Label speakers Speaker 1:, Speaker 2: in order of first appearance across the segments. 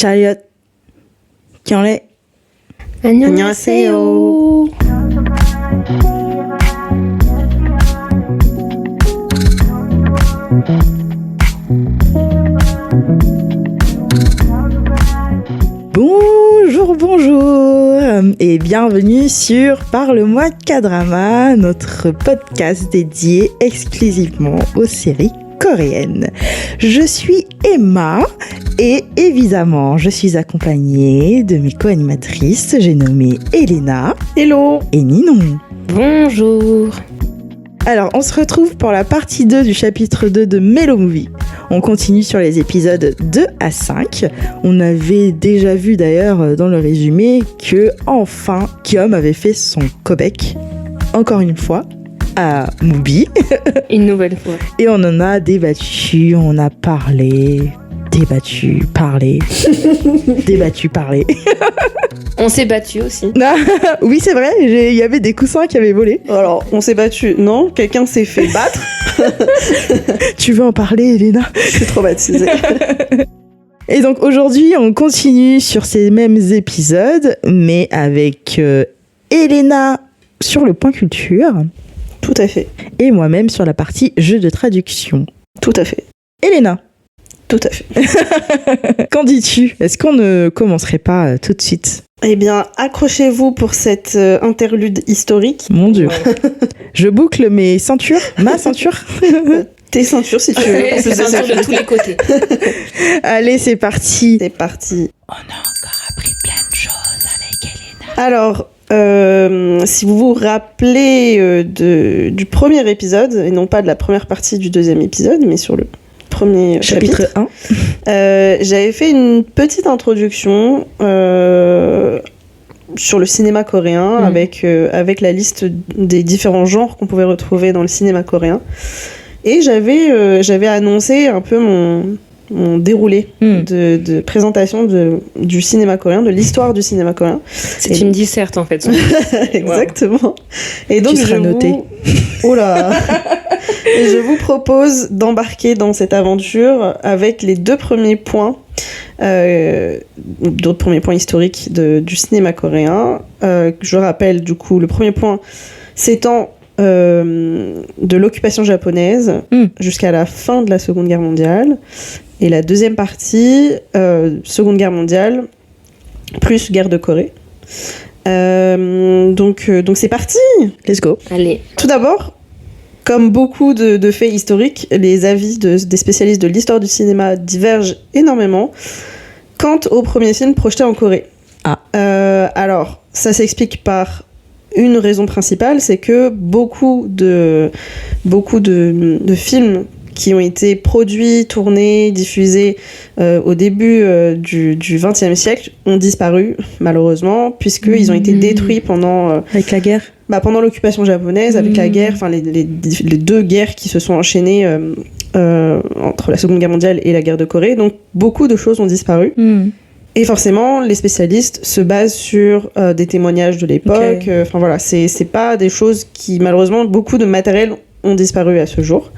Speaker 1: Chariot. Kyonle.
Speaker 2: 안녕하세요.
Speaker 1: Bonjour et bienvenue sur Parle-moi K-drama, notre podcast dédié exclusivement aux séries coréennes. Je suis Emma et évidemment je suis accompagnée de mes co-animatrices, j'ai nommé Elena.
Speaker 2: Hello.
Speaker 1: Et Ninon.
Speaker 2: Bonjour.
Speaker 1: Alors, on se retrouve pour la partie 2 du chapitre 2 de Mellow Movie. On continue sur les épisodes 2 à 5. On avait déjà vu d'ailleurs dans le résumé que, enfin, Kyom avait fait son comeback, encore une fois, à Mubi.
Speaker 2: Une nouvelle fois.
Speaker 1: Et on en a débattu, on a parlé, débattu, parlé, débattu, parlé.
Speaker 2: On s'est battu aussi.
Speaker 1: Oui, c'est vrai, il y avait des coussins qui avaient volé.
Speaker 3: Alors, on s'est battu, non, quelqu'un s'est fait battre.
Speaker 1: Tu veux en parler, Elena?
Speaker 3: Je suis traumatisée.
Speaker 1: Et donc aujourd'hui, on continue sur ces mêmes épisodes, mais avec Elena sur le point culture.
Speaker 3: Tout à fait.
Speaker 1: Et moi-même sur la partie jeu de traduction.
Speaker 3: Tout à fait.
Speaker 1: Elena.
Speaker 3: Tout à fait.
Speaker 1: Qu'en dis-tu? Est-ce qu'on ne commencerait pas tout de suite?
Speaker 3: Eh bien, accrochez-vous pour cette interlude historique.
Speaker 1: Mon Dieu. Je boucle mes ceintures, ma ceinture.
Speaker 3: Tes ceintures, si tu veux.
Speaker 2: Ouais, c'est ceinture de tous les côtés.
Speaker 1: Allez, c'est parti.
Speaker 3: C'est parti.
Speaker 1: On a encore appris plein de choses avec Elena.
Speaker 3: Alors, si vous vous rappelez du premier épisode, et non pas de la première partie du deuxième épisode, mais sur le premier chapitre
Speaker 1: 1.
Speaker 3: J'avais fait une petite introduction sur le cinéma coréen avec la liste des différents genres qu'on pouvait retrouver dans le cinéma coréen. Et j'avais annoncé un peu mon déroulé de présentation du cinéma coréen, de l'histoire du cinéma coréen.
Speaker 2: C'est une disserte en fait.
Speaker 3: Exactement. Wow. Et donc
Speaker 1: tu seras noté.
Speaker 3: Oh là. Et je vous propose d'embarquer dans cette aventure avec les deux premiers points historiques du cinéma coréen. Je rappelle du coup le premier point s'étend de l'occupation japonaise jusqu'à la fin de la Seconde Guerre mondiale. Et la deuxième partie, Seconde Guerre mondiale, plus guerre de Corée. Donc c'est parti.
Speaker 1: Let's go.
Speaker 2: Allez.
Speaker 3: Tout d'abord, comme beaucoup de faits historiques, les avis des spécialistes de l'histoire du cinéma divergent énormément quant au premier film projeté en Corée. Alors, ça s'explique par une raison principale, c'est que beaucoup de films qui ont été produits, tournés, diffusés au début du XXe siècle ont disparu, malheureusement, puisqu'ils ont été détruits pendant...
Speaker 1: Avec la guerre
Speaker 3: pendant l'occupation japonaise, avec la guerre, enfin les deux guerres qui se sont enchaînées entre la Seconde Guerre mondiale et la guerre de Corée. Donc beaucoup de choses ont disparu. Et forcément, les spécialistes se basent sur des témoignages de l'époque.
Speaker 1: Okay.
Speaker 3: Enfin voilà, c'est pas des choses qui, malheureusement, beaucoup de matériel ont disparu à ce jour.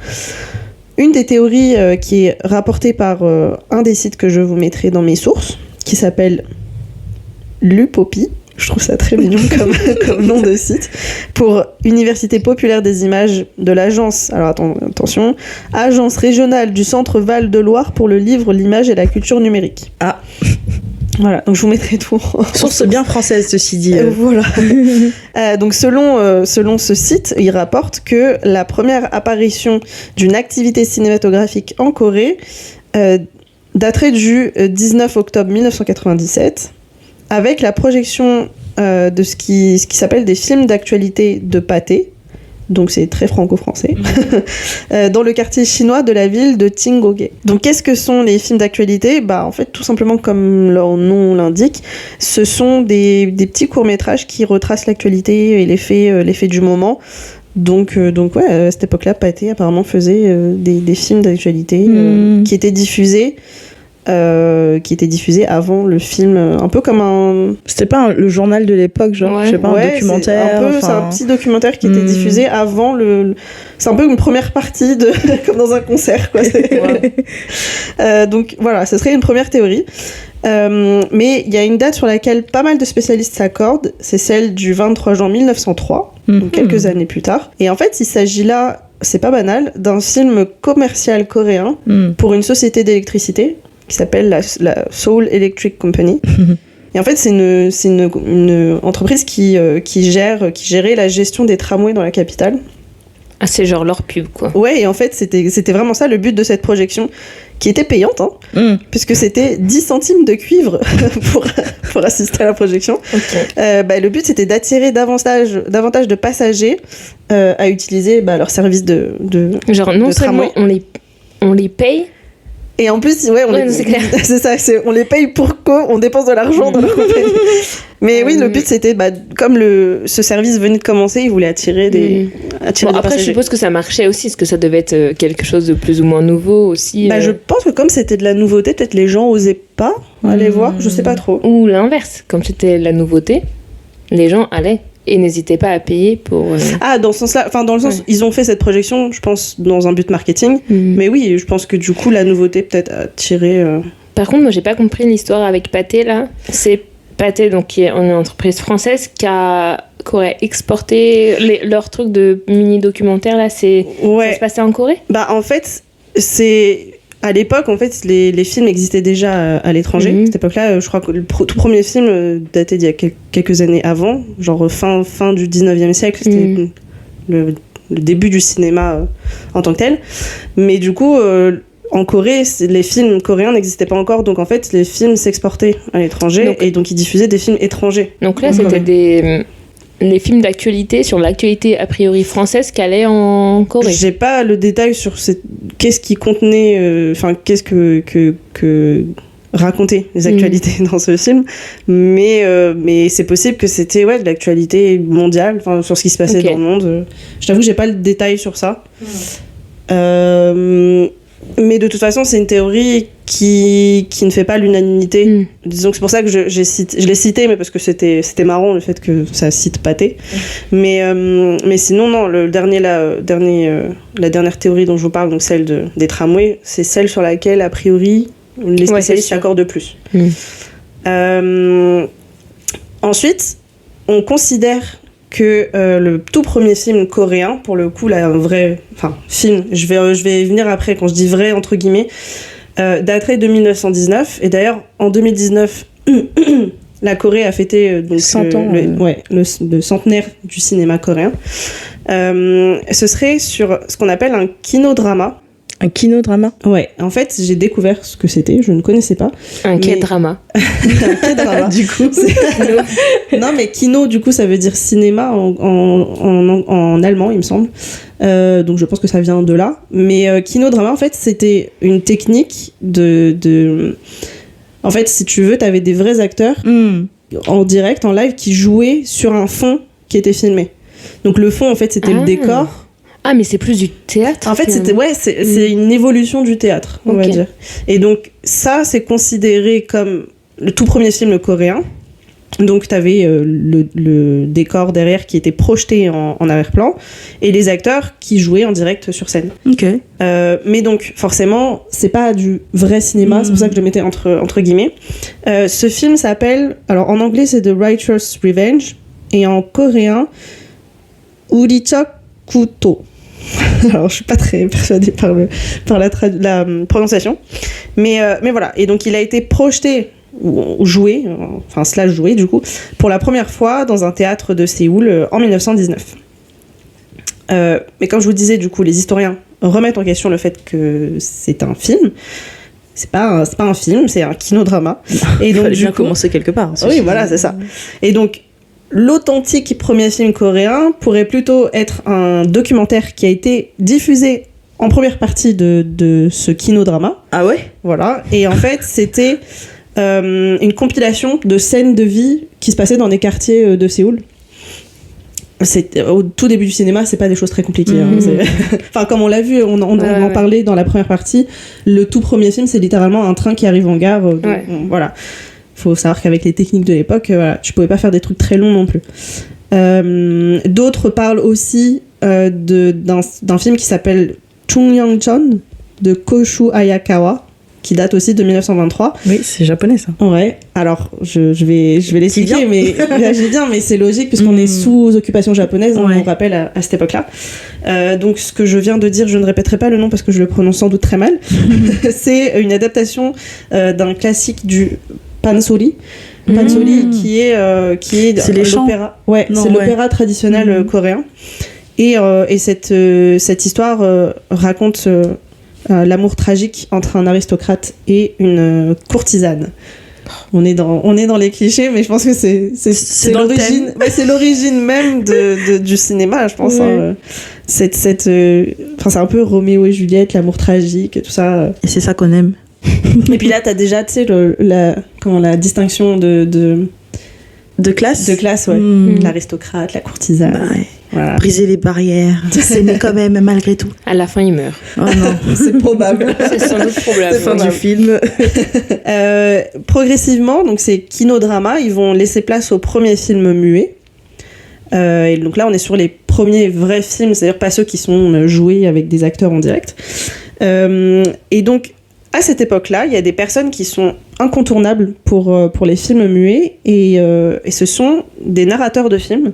Speaker 3: Une des théories qui est rapportée par un des sites que je vous mettrai dans mes sources, qui s'appelle Lupopi, je trouve ça très mignon comme nom de site, pour Université populaire des images de l'agence, alors attention, Agence régionale du Centre Val-de-Loire pour le livre, l'image et la culture numérique. Voilà, donc je vous mettrai tout.
Speaker 1: Source bien française, ceci dit.
Speaker 3: Voilà. Donc selon ce site, il rapporte que la première apparition d'une activité cinématographique en Corée daterait du 19 octobre 1997, avec la projection de ce qui s'appelle des films d'actualité de pâté. Donc c'est très franco-français, dans le quartier chinois de la ville de Tsingoge. Donc qu'est-ce que sont les films d'actualité ? En fait, tout simplement comme leur nom l'indique, ce sont des petits courts-métrages qui retracent l'actualité et les faits du moment. Donc ouais, à cette époque-là, Pathé apparemment faisait des films d'actualité qui étaient diffusés avant le film, un peu comme un...
Speaker 1: C'était pas le journal de l'époque, genre, je sais pas, un documentaire.
Speaker 3: C'est un petit documentaire qui était diffusé avant le... C'est un peu une première partie comme dans un concert, quoi. Donc voilà, ce serait une première théorie. Mais il y a une date sur laquelle pas mal de spécialistes s'accordent, c'est celle du 23 juin 1903, donc quelques années plus tard. Et en fait, il s'agit là, c'est pas banal, d'un film commercial coréen pour une société d'électricité qui s'appelle la Seoul Electric Company. Et en fait, c'est une entreprise qui gérait la gestion des tramways dans la capitale.
Speaker 2: Ah, c'est genre leur pub, quoi.
Speaker 3: Ouais, et en fait, c'était vraiment ça le but de cette projection, qui était payante, puisque c'était 10 centimes de cuivre pour assister à la projection.
Speaker 2: Okay.
Speaker 3: Le but, c'était d'attirer davantage de passagers à utiliser leur service de
Speaker 2: genre, non
Speaker 3: de
Speaker 2: seulement on les paye,
Speaker 3: et en plus,
Speaker 2: c'est clair.
Speaker 3: C'est ça, on les paye pour qu'on dépense de l'argent dans leur compagnie. Mais oui, le but c'était, comme ce service venait de commencer, ils voulaient attirer des
Speaker 2: après,
Speaker 3: passagers.
Speaker 2: je suppose que ça marchait aussi, parce que ça devait être quelque chose de plus ou moins nouveau aussi.
Speaker 3: Je pense que comme c'était de la nouveauté, peut-être les gens osaient pas aller voir, je sais pas trop.
Speaker 2: Ou l'inverse, comme c'était la nouveauté, les gens allaient et n'hésitaient pas à payer pour...
Speaker 3: Ah, dans ce sens-là, enfin dans le sens, ils ont fait cette projection, je pense, dans un but marketing, mais oui, je pense que du coup, la nouveauté peut-être a tiré...
Speaker 2: Par contre, moi, j'ai pas compris l'histoire avec Pathé, là. C'est Pathé, donc, qui est une entreprise française qui aurait exporté leur truc de mini-documentaire, là, ça se passait en Corée ?
Speaker 3: En fait, c'est... À l'époque, en fait, les films existaient déjà à l'étranger. À cette époque-là, je crois que le tout premier film datait d'il y a quelques années avant, genre fin du 19e siècle, c'était le début du cinéma en tant que tel. Mais du coup, en Corée, les films coréens n'existaient pas encore, donc en fait, les films s'exportaient à l'étranger, et donc ils diffusaient des films étrangers.
Speaker 2: Donc là, c'était les films d'actualité, sur l'actualité a priori française qui allaient en Corée.
Speaker 3: J'ai pas le détail sur qu'est-ce qui contenait, qu'est-ce que racontaient les actualités dans ce film, mais c'est possible que c'était de l'actualité mondiale, sur ce qui se passait dans le monde. Je t'avoue que j'ai pas le détail sur ça. Mais de toute façon, c'est une théorie qui ne fait pas l'unanimité. Disons que c'est pour ça que je l'ai cité, mais parce que c'était marrant le fait que ça cite Pathé. Mais sinon, non, la dernière théorie dont je vous parle, donc celle des tramways, c'est celle sur laquelle, a priori, les spécialistes s'accordent de plus. Ensuite, on considère que le tout premier film coréen, pour le coup, là, un vrai film, je vais y venir après, quand je dis vrai, entre guillemets, daterait de 1919. Et d'ailleurs, en 2019, la Corée a fêté
Speaker 1: 100 ans,
Speaker 3: le centenaire du cinéma coréen. Ce serait sur ce qu'on appelle un kinodrama.
Speaker 1: Un kinodrama ?
Speaker 3: Ouais, en fait, j'ai découvert ce que c'était, je ne connaissais pas.
Speaker 2: Un K-drama.
Speaker 3: Un K-drama, du coup. Non, mais kino, du coup, ça veut dire cinéma en allemand, il me semble. Donc je pense que ça vient de là. Mais kinodrama, en fait, c'était une technique En fait, si tu veux, t'avais des vrais acteurs en direct, en live, qui jouaient sur un fond qui était filmé. Donc le fond, en fait, c'était le décor.
Speaker 2: Ah, mais c'est plus du théâtre.
Speaker 3: En fait, c'est une évolution du théâtre, on va dire. Et donc, ça, c'est considéré comme le tout premier film coréen. Donc, tu avais le décor derrière qui était projeté en arrière-plan et les acteurs qui jouaient en direct sur scène. Mais donc, forcément, c'est pas du vrai cinéma, c'est pour ça que je le mettais entre guillemets. Ce film s'appelle... Alors, en anglais, c'est The Righteous Revenge et en coréen, Urichok Kuto. Alors, je suis pas très persuadée par la prononciation. Mais voilà. Et donc, il a été projeté, ou joué, slash joué, du coup, pour la première fois dans un théâtre de Séoul en 1919. Mais comme je vous disais, du coup, les historiens remettent en question le fait que c'est un film. C'est pas un film, c'est un kinodrama.
Speaker 1: Et donc, il fallait bien commencer quelque part.
Speaker 3: Oui, voilà, c'est ça. Et donc, l'authentique premier film coréen pourrait plutôt être un documentaire qui a été diffusé en première partie de ce kinodrama.
Speaker 1: Ah ouais ?
Speaker 3: Voilà. Et en fait, c'était une compilation de scènes de vie qui se passaient dans des quartiers de Séoul. Au tout début du cinéma, c'est pas des choses très compliquées. Comme on l'a vu, on en parlait dans la première partie, le tout premier film, c'est littéralement un train qui arrive en gare. Voilà. Faut savoir qu'avec les techniques de l'époque, tu pouvais pas faire des trucs très longs non plus. D'autres parlent aussi d'un film qui s'appelle Chungyangjeon de Koshu Ayakawa, qui date aussi de 1923.
Speaker 1: Oui, c'est japonais ça.
Speaker 3: Ouais, alors je vais l'expliquer, mais j'ai bien, mais c'est logique puisqu'on est sous occupation japonaise, on rappelle à cette époque-là. Donc ce que je viens de dire, je ne répéterai pas le nom parce que je le prononce sans doute très mal. C'est une adaptation d'un classique du Pansori. Pansori qui est
Speaker 1: c'est
Speaker 3: l'opéra. Ouais, c'est l'opéra traditionnel coréen. Et cette histoire raconte l'amour tragique entre un aristocrate et une courtisane. On est dans les clichés, mais je pense que c'est l'origine. Ouais, c'est l'origine même du cinéma, je pense. Oui. Hein. C'est un peu Roméo et Juliette, l'amour tragique, tout ça.
Speaker 1: Et c'est ça qu'on aime.
Speaker 3: Et puis là, t'as déjà, tu sais, la distinction de classe. De classe, ouais. L'aristocrate, la courtisane.
Speaker 1: Bah, ouais. Voilà. Briser les barrières, s'aimer quand même malgré tout.
Speaker 2: À la fin, il meurt.
Speaker 1: Oh non,
Speaker 3: c'est probable.
Speaker 2: C'est sans doute probable.
Speaker 1: C'est fin du film.
Speaker 3: Progressivement, donc c'est Kinodrama, ils vont laisser place au premier film muet. Et donc là, on est sur les premiers vrais films, c'est-à-dire pas ceux qui sont joués avec des acteurs en direct. Et donc, à cette époque-là, il y a des personnes qui sont incontournables pour les films muets, et ce sont des narrateurs de films.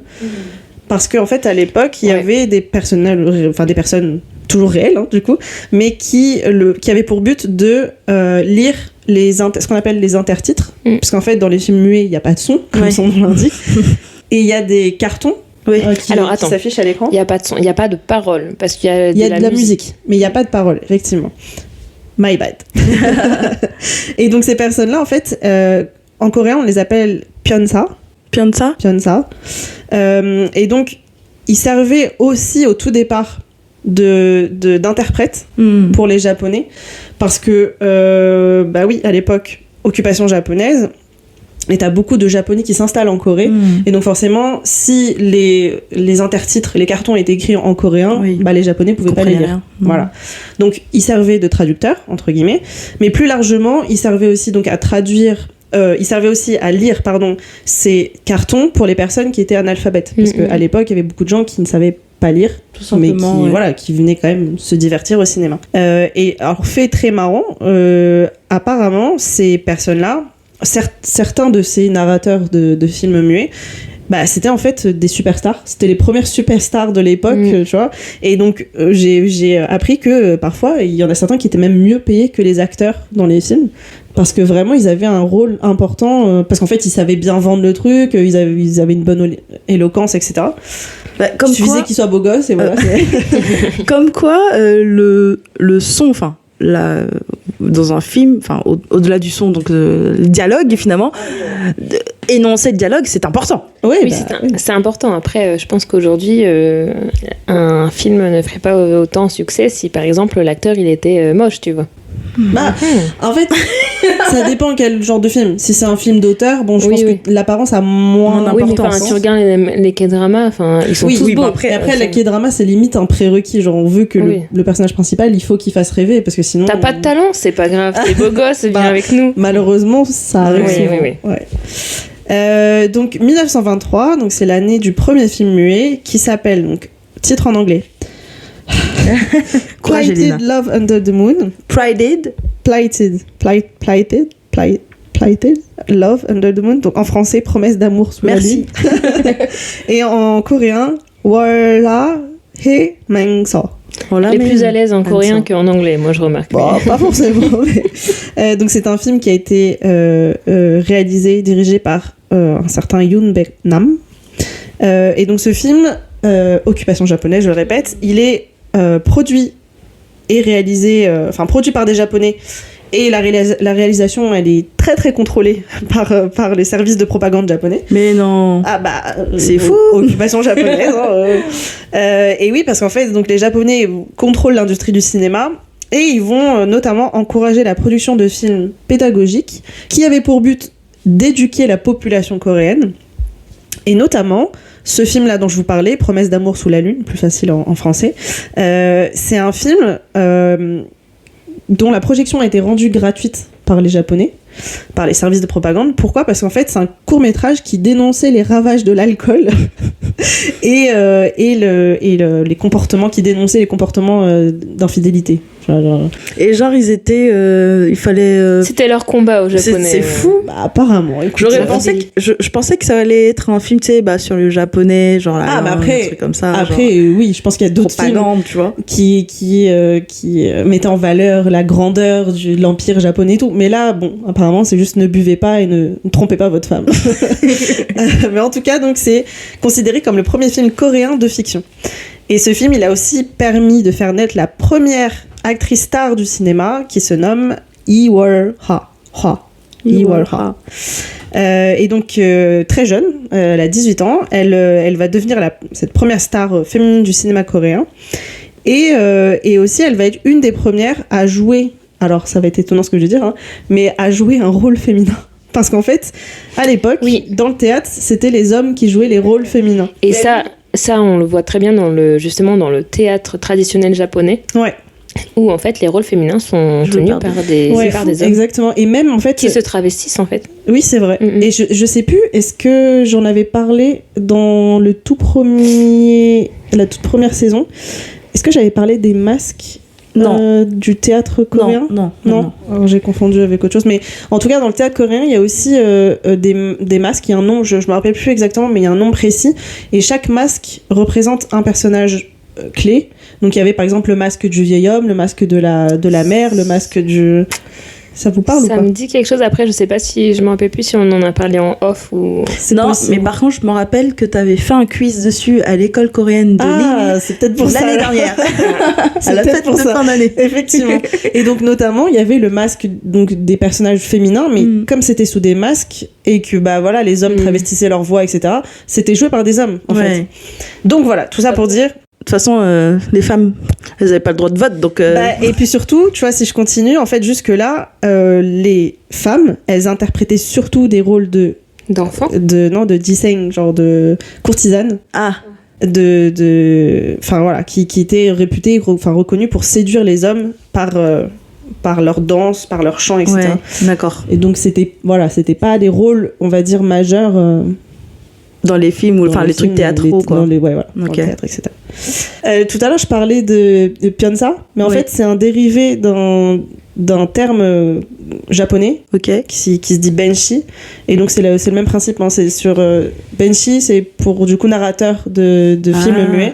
Speaker 3: Parce qu'en fait, à l'époque, il y avait des personnes toujours réelles, hein, du coup, mais qui avaient pour but de lire ce qu'on appelle les intertitres. Parce qu'en fait, dans les films muets, il n'y a pas de son, comme son nom l'indique. Et il y a des cartons qui s'affichent à l'écran.
Speaker 2: Il n'y a pas de son, il n'y a pas de parole. Parce qu'il
Speaker 3: y a de la musique, mais il n'y a pas de parole, effectivement. My bad. Et donc, ces personnes-là, en fait, en coréen, on les appelle pyeonsa. Pyeonsa. Et donc, ils servaient aussi au tout départ d'interprètes pour les Japonais, parce que, oui, à l'époque, occupation japonaise, et t'as beaucoup de Japonais qui s'installent en Corée, et donc forcément, si les intertitres, les cartons étaient écrits en coréen, les Japonais pouvaient pas les lire. Voilà. Donc, ils servaient de traducteurs, entre guillemets, mais plus largement, ils servaient aussi donc à traduire. Il servait aussi à lire ces cartons pour les personnes qui étaient analphabètes. Parce qu'à l'époque, il y avait beaucoup de gens qui ne savaient pas lire, tout simplement, mais qui venaient quand même se divertir au cinéma. Et alors, fait très marrant, apparemment, ces personnes-là, certains de ces narrateurs de films muets, c'était en fait des superstars. C'était les premières superstars de l'époque, tu vois. Et donc, j'ai appris que parfois, il y en a certains qui étaient même mieux payés que les acteurs dans les films. Parce que vraiment, ils avaient un rôle important. Parce qu'en fait, ils savaient bien vendre le truc, ils avaient une bonne éloquence, etc.
Speaker 1: Comme
Speaker 3: il suffisait qu'ils soient beaux gosses, et voilà.
Speaker 1: Comme quoi, le son, dans un film, au-delà du son, donc le dialogue finalement, énoncer le dialogue, c'est important.
Speaker 2: Oui, c'est important. Après, je pense qu'aujourd'hui, un film ne ferait pas autant succès si, par exemple, l'acteur il était moche, tu vois.
Speaker 3: En fait, ça dépend quel genre de film. Si c'est un film d'auteur, je pense que l'apparence a moins d'importance.
Speaker 2: Mais tu regardes les K-dramas, ils sont tous beaux.
Speaker 3: Après les K-dramas, c'est limite un prérequis. Genre, on veut que le personnage principal, il faut qu'il fasse rêver, parce que sinon.
Speaker 2: T'as pas de talent, c'est pas grave. T'es beau gosse, viens avec nous.
Speaker 3: Malheureusement, ça arrive souvent. Ouais. Donc 1923, donc c'est l'année du premier film muet qui s'appelle, donc titre en anglais, Plighted Love Under the Moon. Plighted Love Under the Moon. Donc en français, promesse d'amour sous la lune. Et en coréen, Wala He Mengso.
Speaker 2: Les plus à l'aise en coréen qu'en anglais, moi je remarque.
Speaker 3: Pas forcément. Mais... donc c'est un film qui a été réalisé, dirigé par un certain Yoon Baek-nam. Et donc ce film, occupation japonaise, je le répète, il est produit et réalisé, produit par des Japonais, et la réalisation, elle est très très contrôlée par les services de propagande japonais.
Speaker 1: Mais non.
Speaker 3: C'est fou. Occupation japonaise. Et oui, parce qu'en fait, donc les Japonais contrôlent l'industrie du cinéma, et ils vont notamment encourager la production de films pédagogiques qui avaient pour but d'éduquer la population coréenne. Et notamment, ce film-là dont je vous parlais, Promesse d'amour sous la lune, plus facile en français, c'est un film dont la projection a été rendue gratuite par les Japonais, par les services de propagande. Pourquoi ? Parce qu'en fait, c'est un court-métrage qui dénonçait les ravages de l'alcool et les comportements, qui dénonçait les comportements d'infidélité.
Speaker 1: Et genre, ils étaient... il fallait...
Speaker 2: C'était leur combat au japonais.
Speaker 1: C'est fou.
Speaker 3: Bah, apparemment. Écoute,
Speaker 1: je pensais que ça allait être un film, tu sais, sur le japonais, genre là,
Speaker 3: mais après,
Speaker 1: un truc comme ça.
Speaker 3: Après, oui, je pense qu'il y a d'autres films
Speaker 1: tu vois,
Speaker 3: qui mettaient en valeur la grandeur de l'empire japonais et tout. Mais là, bon, apparemment, c'est juste ne buvez pas et ne trompez pas votre femme. Mais en tout cas, donc, c'est considéré comme le premier film coréen de fiction. Et ce film, il a aussi permis de faire naître la première actrice star du cinéma qui se nomme Lee Wol-ha. Et donc très jeune, elle a 18 ans, elle va devenir cette première star féminine du cinéma coréen. Et aussi, elle va être une des premières à jouer, alors ça va être étonnant ce que je vais dire, hein, mais à jouer un rôle féminin. Parce qu'en fait, à l'époque, dans le théâtre, c'était les hommes qui jouaient les rôles féminins.
Speaker 2: Et ça, on le voit très bien justement dans le théâtre traditionnel japonais.
Speaker 3: Ouais.
Speaker 2: Où en fait les rôles féminins sont tenus par des hommes.
Speaker 3: Exactement. Et même en fait.
Speaker 2: Qui se travestissent en fait.
Speaker 3: Oui, c'est vrai. Et je sais plus, est-ce que j'en avais parlé dans la toute première saison? Est-ce que j'avais parlé des masques? Non. Du théâtre coréen? Non. Alors, j'ai confondu avec autre chose. Mais en tout cas, dans le théâtre coréen, il y a aussi des masques. Il y a un nom, je me rappelle plus exactement, mais il y a un nom précis. Et chaque masque représente un personnage clé. Donc il y avait par exemple le masque du vieil homme, le masque de la mère, le masque du... Ça vous parle ou pas?
Speaker 2: Ça me dit quelque chose. Après, je sais pas si... Je me rappelle plus si on en a parlé en off ou...
Speaker 1: Non, mais par contre, je me rappelle que tu avais fait un quiz dessus à l'école coréenne de Lille.
Speaker 3: C'est peut-être pour
Speaker 1: l'année dernière.
Speaker 3: C'est peut-être pour ça.
Speaker 1: Fin d'année.
Speaker 3: Effectivement. Et donc, notamment, il y avait le masque donc, des personnages féminins, mais comme c'était sous des masques et que les hommes travestissaient leur voix, etc., c'était joué par des hommes, en fait. Donc voilà, tout ça pour dire...
Speaker 1: De toute façon, les femmes, elles n'avaient pas le droit de vote, donc...
Speaker 3: et puis surtout, tu vois, si je continue, en fait, jusque-là, les femmes, elles interprétaient surtout des rôles
Speaker 2: d'enfants,
Speaker 3: de jiseng, genre de courtisanes.
Speaker 1: Ah.
Speaker 3: Enfin voilà, qui étaient réputées, reconnues pour séduire les hommes par leur danse, par leur chant, etc.
Speaker 1: Ouais, d'accord.
Speaker 3: Et donc c'était pas des rôles, on va dire, majeurs.
Speaker 1: Dans les films ou les trucs théâtraux, quoi.
Speaker 3: Dans le théâtre, etc. Tout à l'heure, je parlais de Pyeonsa, mais en fait, c'est un dérivé d'un terme japonais qui se dit benshi. Et donc, c'est le même principe. Hein, c'est sur benshi, c'est pour du coup narrateur de films muets.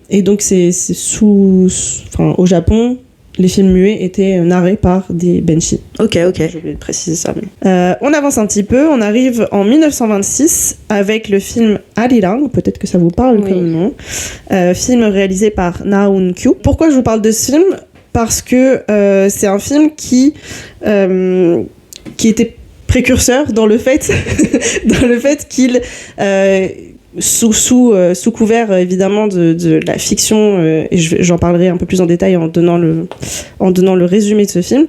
Speaker 3: Et donc, c'est au Japon, les films muets étaient narrés par des benshi.
Speaker 1: Ok.
Speaker 3: J'ai oublié de préciser ça. On avance un petit peu. On arrive en 1926 avec le film Arirang. Peut-être que ça vous parle comme nom. Film réalisé par Na Eun-kyu. Pourquoi je vous parle de ce film? Parce que c'est un film qui était précurseur dans le fait qu'il sous couvert évidemment de la fiction, et j'en parlerai un peu plus en détail en donnant le résumé de ce film,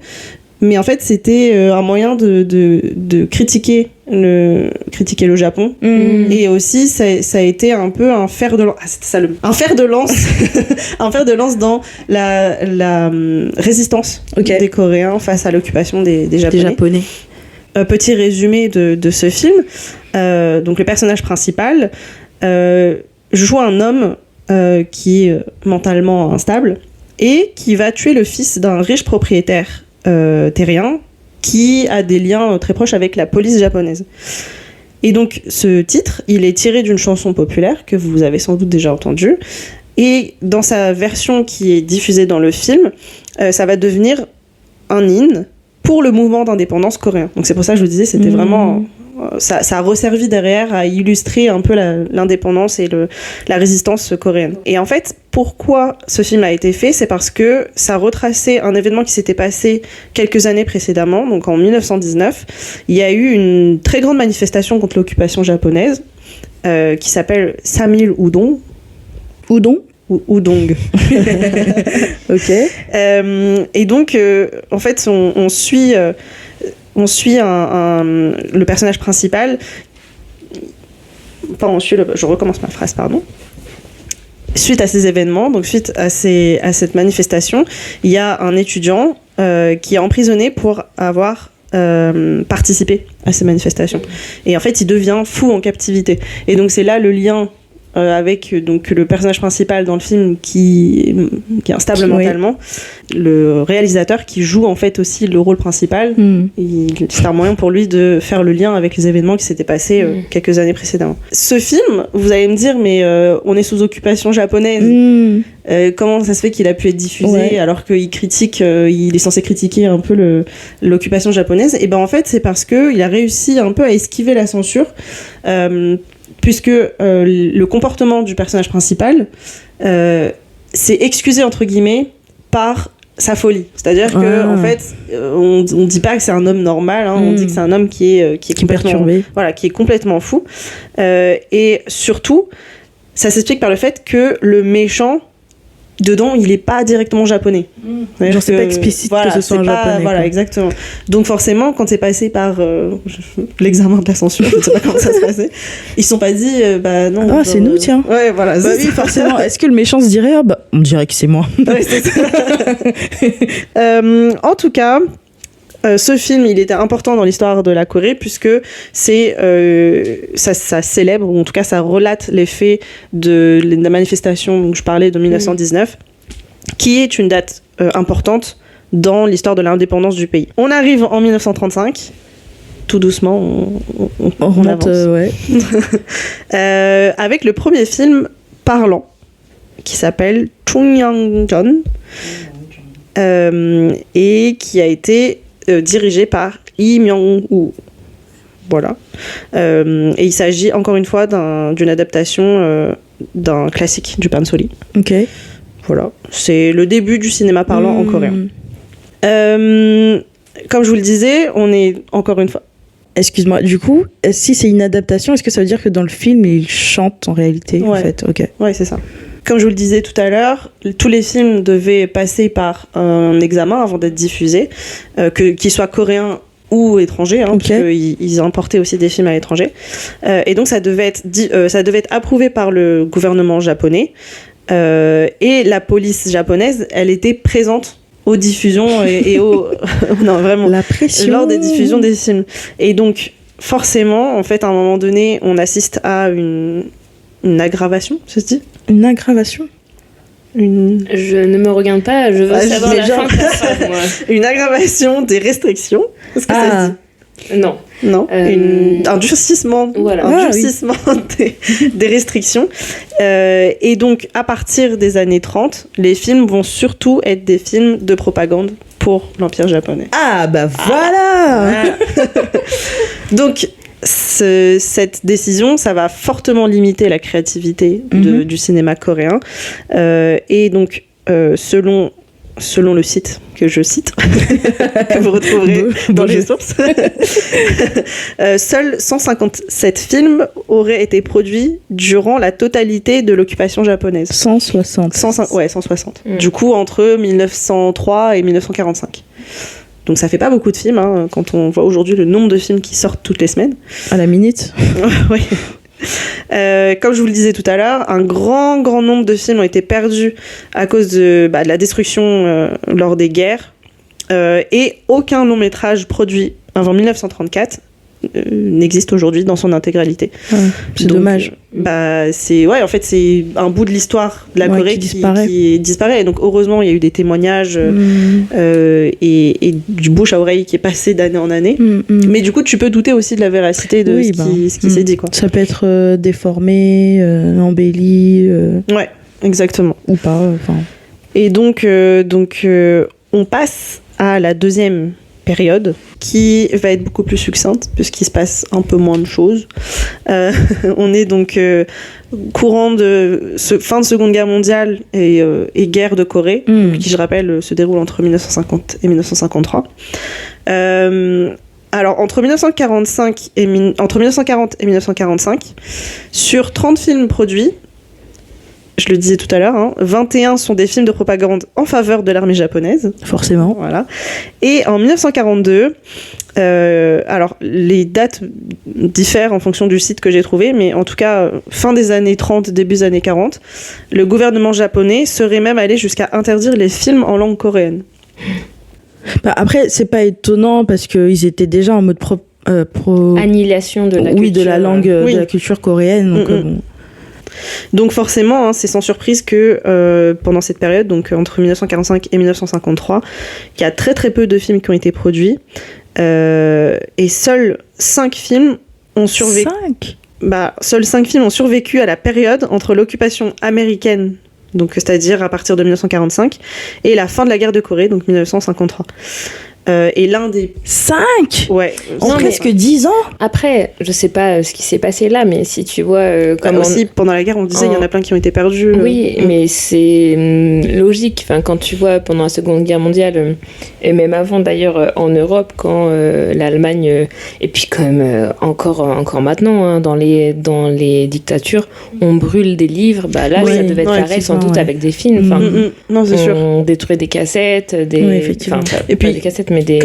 Speaker 3: mais en fait c'était un moyen de critiquer le Japon, et aussi ça a été un peu un fer de lance, un fer de lance dans la résistance des Coréens face à l'occupation des Japonais. Petit résumé de ce film. Donc le personnage principal joue un homme qui est mentalement instable et qui va tuer le fils d'un riche propriétaire terrien qui a des liens très proches avec la police japonaise. Et donc ce titre, il est tiré d'une chanson populaire que vous avez sans doute déjà entendue, et dans sa version qui est diffusée dans le film, ça va devenir un hymne pour le mouvement d'indépendance coréen. Donc c'est pour ça que je vous disais, c'était vraiment... Ça a resservi derrière à illustrer un peu l'indépendance et la résistance coréenne. Et en fait, pourquoi ce film a été fait? C'est parce que ça retraçait un événement qui s'était passé quelques années précédemment, donc en 1919. Il y a eu une très grande manifestation contre l'occupation japonaise qui s'appelle Samil Udong. Udong.
Speaker 1: Ok.
Speaker 3: Et donc, en fait, on suit le personnage principal. Je recommence ma phrase, pardon. Suite à ces événements, donc suite à cette manifestation, il y a un étudiant qui est emprisonné pour avoir participé à ces manifestations. Et en fait, il devient fou en captivité. Et donc, c'est là le lien avec donc le personnage principal dans le film qui est instable mentalement, le réalisateur qui joue en fait aussi le rôle principal. C'est un moyen pour lui de faire le lien avec les événements qui s'étaient passés quelques années précédemment. Ce film, vous allez me dire, mais on est sous occupation japonaise. Comment ça se fait qu'il a pu être diffusé alors qu'il critique, il est censé critiquer un peu l'occupation japonaise? Et ben en fait, c'est parce que il a réussi un peu à esquiver la censure. Puisque le comportement du personnage principal s'est excusé entre guillemets par sa folie. C'est-à-dire que en fait, on dit pas que c'est un homme normal, hein, on dit que c'est un homme qui est complètement perturbé, voilà, qui est complètement fou. Et surtout, ça s'explique par le fait que le méchant dedans, il est pas directement japonais.
Speaker 1: Genre c'est pas explicite que ce soit un japonais.
Speaker 3: Voilà, exactement. Donc forcément, quand c'est passé par l'examen de la censure, je ne sais pas comment ça se passait, ils se sont pas dit, bah non.
Speaker 1: Ah, c'est nous, tiens.
Speaker 3: Ouais, voilà.
Speaker 1: Bah oui, forcément. Est-ce que le méchant se dirait, ah bah, on dirait que c'est moi.
Speaker 3: Ouais, c'est ça. En tout cas, ce film, il était important dans l'histoire de la Corée puisque c'est ça célèbre, ou en tout cas ça relate les faits de la manifestation dont je parlais de 1919, qui est une date importante dans l'histoire de l'indépendance du pays. On arrive en 1935, tout doucement, on remonte, avec le premier film parlant qui s'appelle Chungyangjeon et qui a été dirigé par Lee Myung-woo. Voilà. Et il s'agit encore une fois d'une adaptation d'un classique du Pansori.
Speaker 1: Ok.
Speaker 3: Voilà. C'est le début du cinéma parlant en coréen. Comme je vous le disais, on est encore une fois...
Speaker 1: Excuse-moi, du coup, si c'est une adaptation, est-ce que ça veut dire que dans le film, il chante en réalité en fait? Ok.
Speaker 3: Ouais, c'est ça. Comme je vous le disais tout à l'heure, tous les films devaient passer par un examen avant d'être diffusés, qu'ils soient coréens ou étrangers, parce qu'ils importaient aussi des films à l'étranger. Et donc ça devait être approuvé par le gouvernement japonais. Et la police japonaise, elle était présente aux diffusions et non, vraiment,
Speaker 1: la pression
Speaker 3: lors des diffusions des films. Et donc, forcément, en fait, à un moment donné, on assiste à une aggravation, ça se dit ?
Speaker 1: Une aggravation ?
Speaker 2: Je ne me regarde pas, je veux savoir la fin de ta phrase, moi.
Speaker 3: Une aggravation des restrictions. Est-ce que ça se dit ?
Speaker 2: Non.
Speaker 3: Non. Un durcissement.
Speaker 2: Voilà.
Speaker 3: Un durcissement des restrictions. Et donc, à partir des années 30, les films vont surtout être des films de propagande pour l'Empire japonais.
Speaker 1: Ah, bah voilà.
Speaker 3: Donc, cette décision, ça va fortement limiter la créativité du cinéma coréen. Et donc, selon le site que je cite, que vous retrouverez dans les sources, seuls 157 films auraient été produits durant la totalité de l'occupation japonaise.
Speaker 1: 160.
Speaker 3: 160. Du coup, entre 1903 et 1945. Donc ça fait pas beaucoup de films, hein, quand on voit aujourd'hui le nombre de films qui sortent toutes les semaines.
Speaker 1: À la minute.
Speaker 3: Oui. Comme je vous le disais tout à l'heure, un grand nombre de films ont été perdus à cause de la destruction lors des guerres, et aucun long métrage produit avant 1934 n'existe aujourd'hui dans son intégralité.
Speaker 1: C'est dommage.
Speaker 3: En fait c'est un bout de l'histoire de la Corée qui disparaît. Et donc heureusement il y a eu des témoignages et du bouche à oreille qui est passé d'année en année. Mais du coup tu peux douter aussi de la véracité de ce qui s'est dit, quoi.
Speaker 1: Ça peut être déformé, embelli.
Speaker 3: Ouais, exactement.
Speaker 1: Ou pas.
Speaker 3: Et donc on passe à la deuxième période qui va être beaucoup plus succincte puisqu'il se passe un peu moins de choses. On est donc courant de fin de Seconde Guerre mondiale et guerre de Corée, qui, je rappelle, se déroule entre 1950 et 1953. Alors, entre 1940 et 1945, sur 30 films produits, je le disais tout à l'heure, 21 sont des films de propagande en faveur de l'armée japonaise.
Speaker 1: Forcément.
Speaker 3: Voilà. Et en 1942, alors les dates diffèrent en fonction du site que j'ai trouvé, mais en tout cas, fin des années 30, début des années 40, le gouvernement japonais serait même allé jusqu'à interdire les films en langue coréenne.
Speaker 1: Après, c'est pas étonnant parce qu'ils étaient déjà en mode
Speaker 2: annihilation de la culture.
Speaker 1: Oui, de la langue, de la culture coréenne. Donc, bon.
Speaker 3: Donc forcément, hein, c'est sans surprise que pendant cette période, donc entre 1945 et 1953, il y a très très peu de films qui ont été produits. Et seuls 5 films ont survécu.
Speaker 1: 5 ?
Speaker 3: Seuls 5 films ont survécu à la période entre l'occupation américaine, donc c'est-à-dire à partir de 1945, et la fin de la guerre de Corée, donc 1953. Et l'un des...
Speaker 1: 5 ?
Speaker 3: Ouais.
Speaker 1: En presque 10 ans ?
Speaker 2: Après, je sais pas ce qui s'est passé là, mais si tu vois...
Speaker 3: aussi, pendant la guerre, on disait il y en a plein qui ont été perdus.
Speaker 2: Oui, mais c'est logique. Enfin, quand tu vois pendant la Seconde Guerre mondiale, et même avant d'ailleurs en Europe, quand l'Allemagne... et puis quand même encore maintenant, hein, dans les dictatures, on brûle des livres. Là, ça devait être pareil, sans doute, avec des films. Enfin,
Speaker 3: non, c'est sûr.
Speaker 2: On détruit des cassettes,
Speaker 1: effectivement.
Speaker 2: Et puis, des cassettes, mais des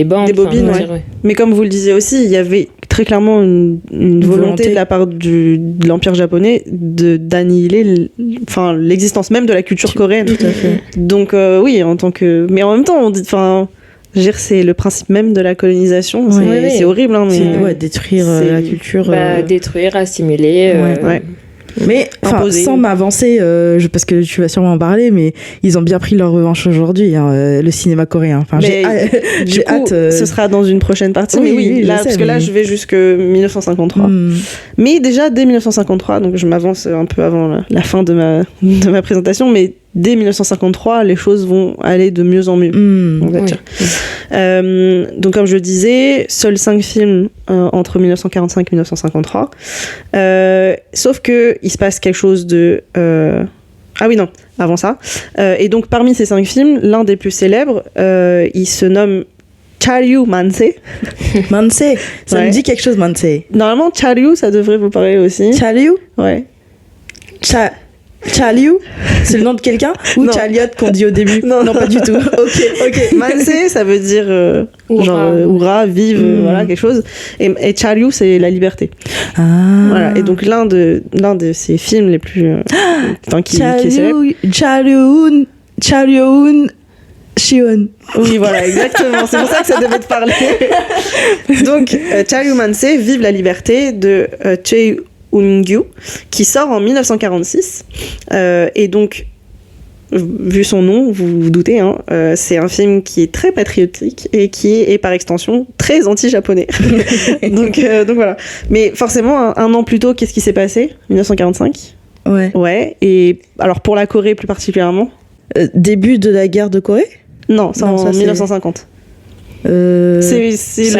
Speaker 2: bandes,
Speaker 3: des bobines, ouais. Mais comme vous le disiez aussi, il y avait très clairement une volonté de la part de l'Empire japonais d'annihiler l'existence même de la culture coréenne.
Speaker 1: Tout à fait.
Speaker 3: Donc oui, mais en même temps, on dit, c'est le principe même de la colonisation. C'est horrible, hein, mais
Speaker 1: détruire la culture.
Speaker 2: Détruire, assimiler.
Speaker 1: Mais sans m'avancer, parce que tu vas sûrement en parler, mais ils ont bien pris leur revanche aujourd'hui, hein, le cinéma coréen. J'ai hâte.
Speaker 3: Ce sera dans une prochaine partie. Là, je vais jusque 1953. Mais déjà dès 1953, donc je m'avance un peu avant la fin de ma présentation, mais dès 1953, les choses vont aller de mieux en mieux, on va dire. Donc, comme je le disais, seuls 5 films entre 1945 et 1953. Sauf que il se passe quelque chose de... avant ça. Et donc, parmi ces 5 films, l'un des plus célèbres, il se nomme Charyu Manse.
Speaker 1: Manse, ça me dit quelque chose, Manse.
Speaker 3: Normalement, Charyu, ça devrait vous parler aussi.
Speaker 1: Charyu ?
Speaker 3: Ouais.
Speaker 1: Chaliu, c'est le nom de quelqu'un ou Chaliot qu'on dit au début? Non, pas du tout.
Speaker 3: Ok. Manse, ça veut dire Oura, vive, voilà, quelque chose. Et Chaliu, c'est la liberté.
Speaker 1: Ah.
Speaker 3: Voilà. Et donc l'un de ces films les plus qui est célèbre.
Speaker 1: Chaliun. Shion.
Speaker 3: Oui, voilà, exactement. C'est pour ça que ça devait te parler. Donc, Charyu Manse, Vive la liberté de Choi Eun-gyu, qui sort en 1946. Et donc, vu son nom, vous vous doutez, hein, c'est un film qui est très patriotique et qui est par extension très anti-japonais. donc voilà. Mais forcément, un an plus tôt, qu'est-ce qui s'est passé ? 1945 ? Ouais. Et alors, pour la Corée plus particulièrement ?
Speaker 1: Début de la guerre de Corée ?
Speaker 3: Non, c'est en 1950. C'est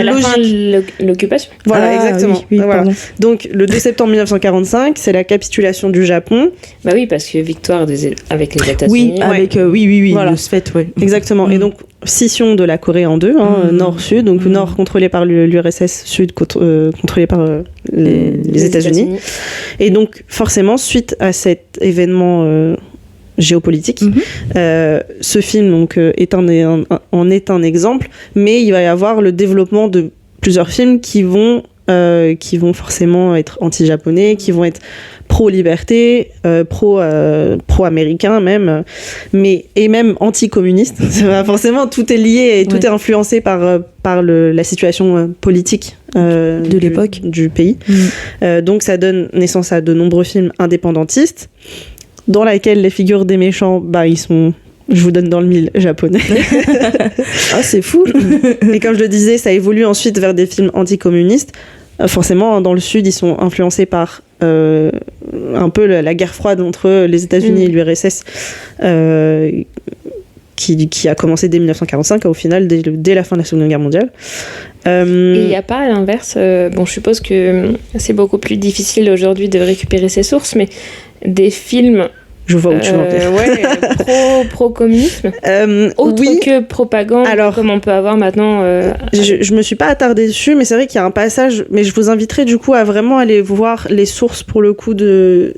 Speaker 2: la fin de l'occupation.
Speaker 3: Voilà, exactement.
Speaker 1: Oui,
Speaker 3: voilà. Donc, le 2 septembre 1945, c'est la capitulation du Japon.
Speaker 2: Bah oui, parce que victoire avec les États-Unis.
Speaker 1: Oui,
Speaker 3: voilà.
Speaker 1: Le fait, ouais.
Speaker 3: Exactement. Et donc, scission de la Corée en deux, nord-sud. Donc, nord contrôlé par l'URSS, sud contrôlé par les États-Unis. Et donc, forcément, suite à cet événement géopolitique. Ce film donc en est un exemple, mais il va y avoir le développement de plusieurs films qui vont forcément être anti-japonais, qui vont être pro-liberté, pro-américain même, et même anti-communiste. Forcément, tout est lié et tout est influencé par la situation politique de
Speaker 1: l'époque
Speaker 3: du pays. Donc ça donne naissance à de nombreux films indépendantistes, dans laquelle les figures des méchants, ils sont, je vous donne dans le mille, japonais.
Speaker 1: Ah, c'est fou.
Speaker 3: Et comme je le disais, ça évolue ensuite vers des films anticommunistes. Forcément, dans le Sud, ils sont influencés par un peu la guerre froide entre les États-Unis et l'URSS, qui a commencé dès 1945, au final, dès la fin de la Seconde Guerre mondiale.
Speaker 2: Et il n'y a pas, à l'inverse, je suppose que c'est beaucoup plus difficile aujourd'hui de récupérer ces sources, mais des films...
Speaker 3: Je vois où tu veux en venir.
Speaker 2: Pro-communisme, autre que propagande, comme on peut avoir maintenant.
Speaker 3: Je me suis pas attardée dessus, mais c'est vrai qu'il y a un passage, mais je vous inviterai du coup à vraiment aller voir les sources pour le coup de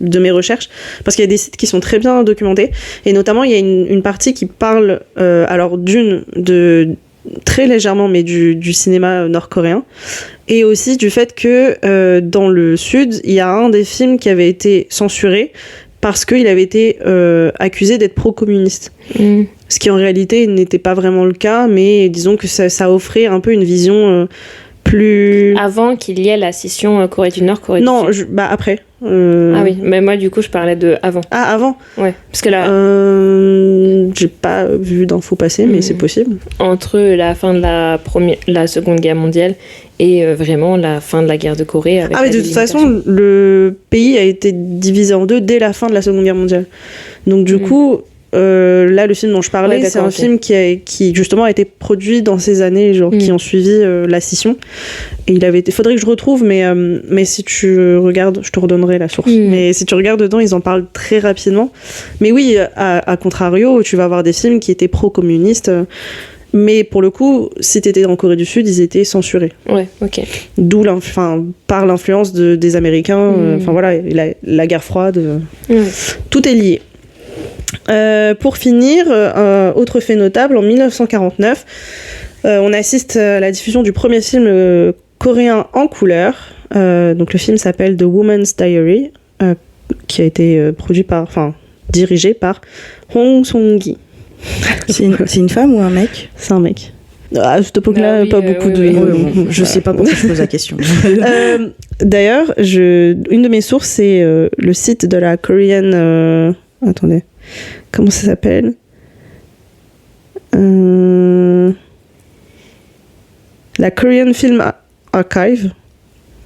Speaker 3: mes recherches, parce qu'il y a des sites qui sont très bien documentés, et notamment il y a une partie qui parle très légèrement, mais du cinéma nord-coréen, et aussi du fait que dans le Sud, il y a un des films qui avait été censuré parce qu'il avait été accusé d'être pro-communiste. Ce qui en réalité n'était pas vraiment le cas, mais disons que ça offrait un peu une vision plus...
Speaker 2: Avant qu'il y ait la scission Corée du Nord, Corée du Sud.
Speaker 3: Non, après.
Speaker 2: Ah oui, mais moi du coup je parlais de avant.
Speaker 3: Ah, avant.
Speaker 2: Ouais, parce que là...
Speaker 3: j'ai pas vu d'infos passer, mais c'est possible.
Speaker 2: Entre la fin de la Seconde Guerre mondiale et vraiment la fin de la guerre de Corée. Avec
Speaker 3: mais de toute façon, le pays a été divisé en deux dès la fin de la Seconde Guerre mondiale. Donc du coup... là, le film dont je parlais, c'est un film qui justement a été produit dans ces années qui ont suivi la scission. Et faudrait que je retrouve, mais si tu regardes, je te redonnerai la source. Mais si tu regardes dedans, ils en parlent très rapidement. Mais oui, à contrario, tu vas avoir des films qui étaient pro-communistes. Mais pour le coup, si t'étais en Corée du Sud, ils étaient censurés.
Speaker 2: Ouais, ok.
Speaker 3: D'où par l'influence des Américains. Enfin voilà, la guerre froide. Tout est lié. Pour finir, autre fait notable, en 1949, on assiste à la diffusion du premier film coréen en couleur. Donc le film s'appelle The Woman's Diary, qui a été dirigé par Hong Song-gi.
Speaker 1: C'est une femme ou un mec ?
Speaker 3: C'est un mec. À cette époque-là, pas beaucoup de...
Speaker 1: Je sais pas pourquoi je pose la question.
Speaker 3: D'ailleurs, une de mes sources, c'est le site de la Korean... attendez. Comment ça s'appelle ? La Korean Film Archive.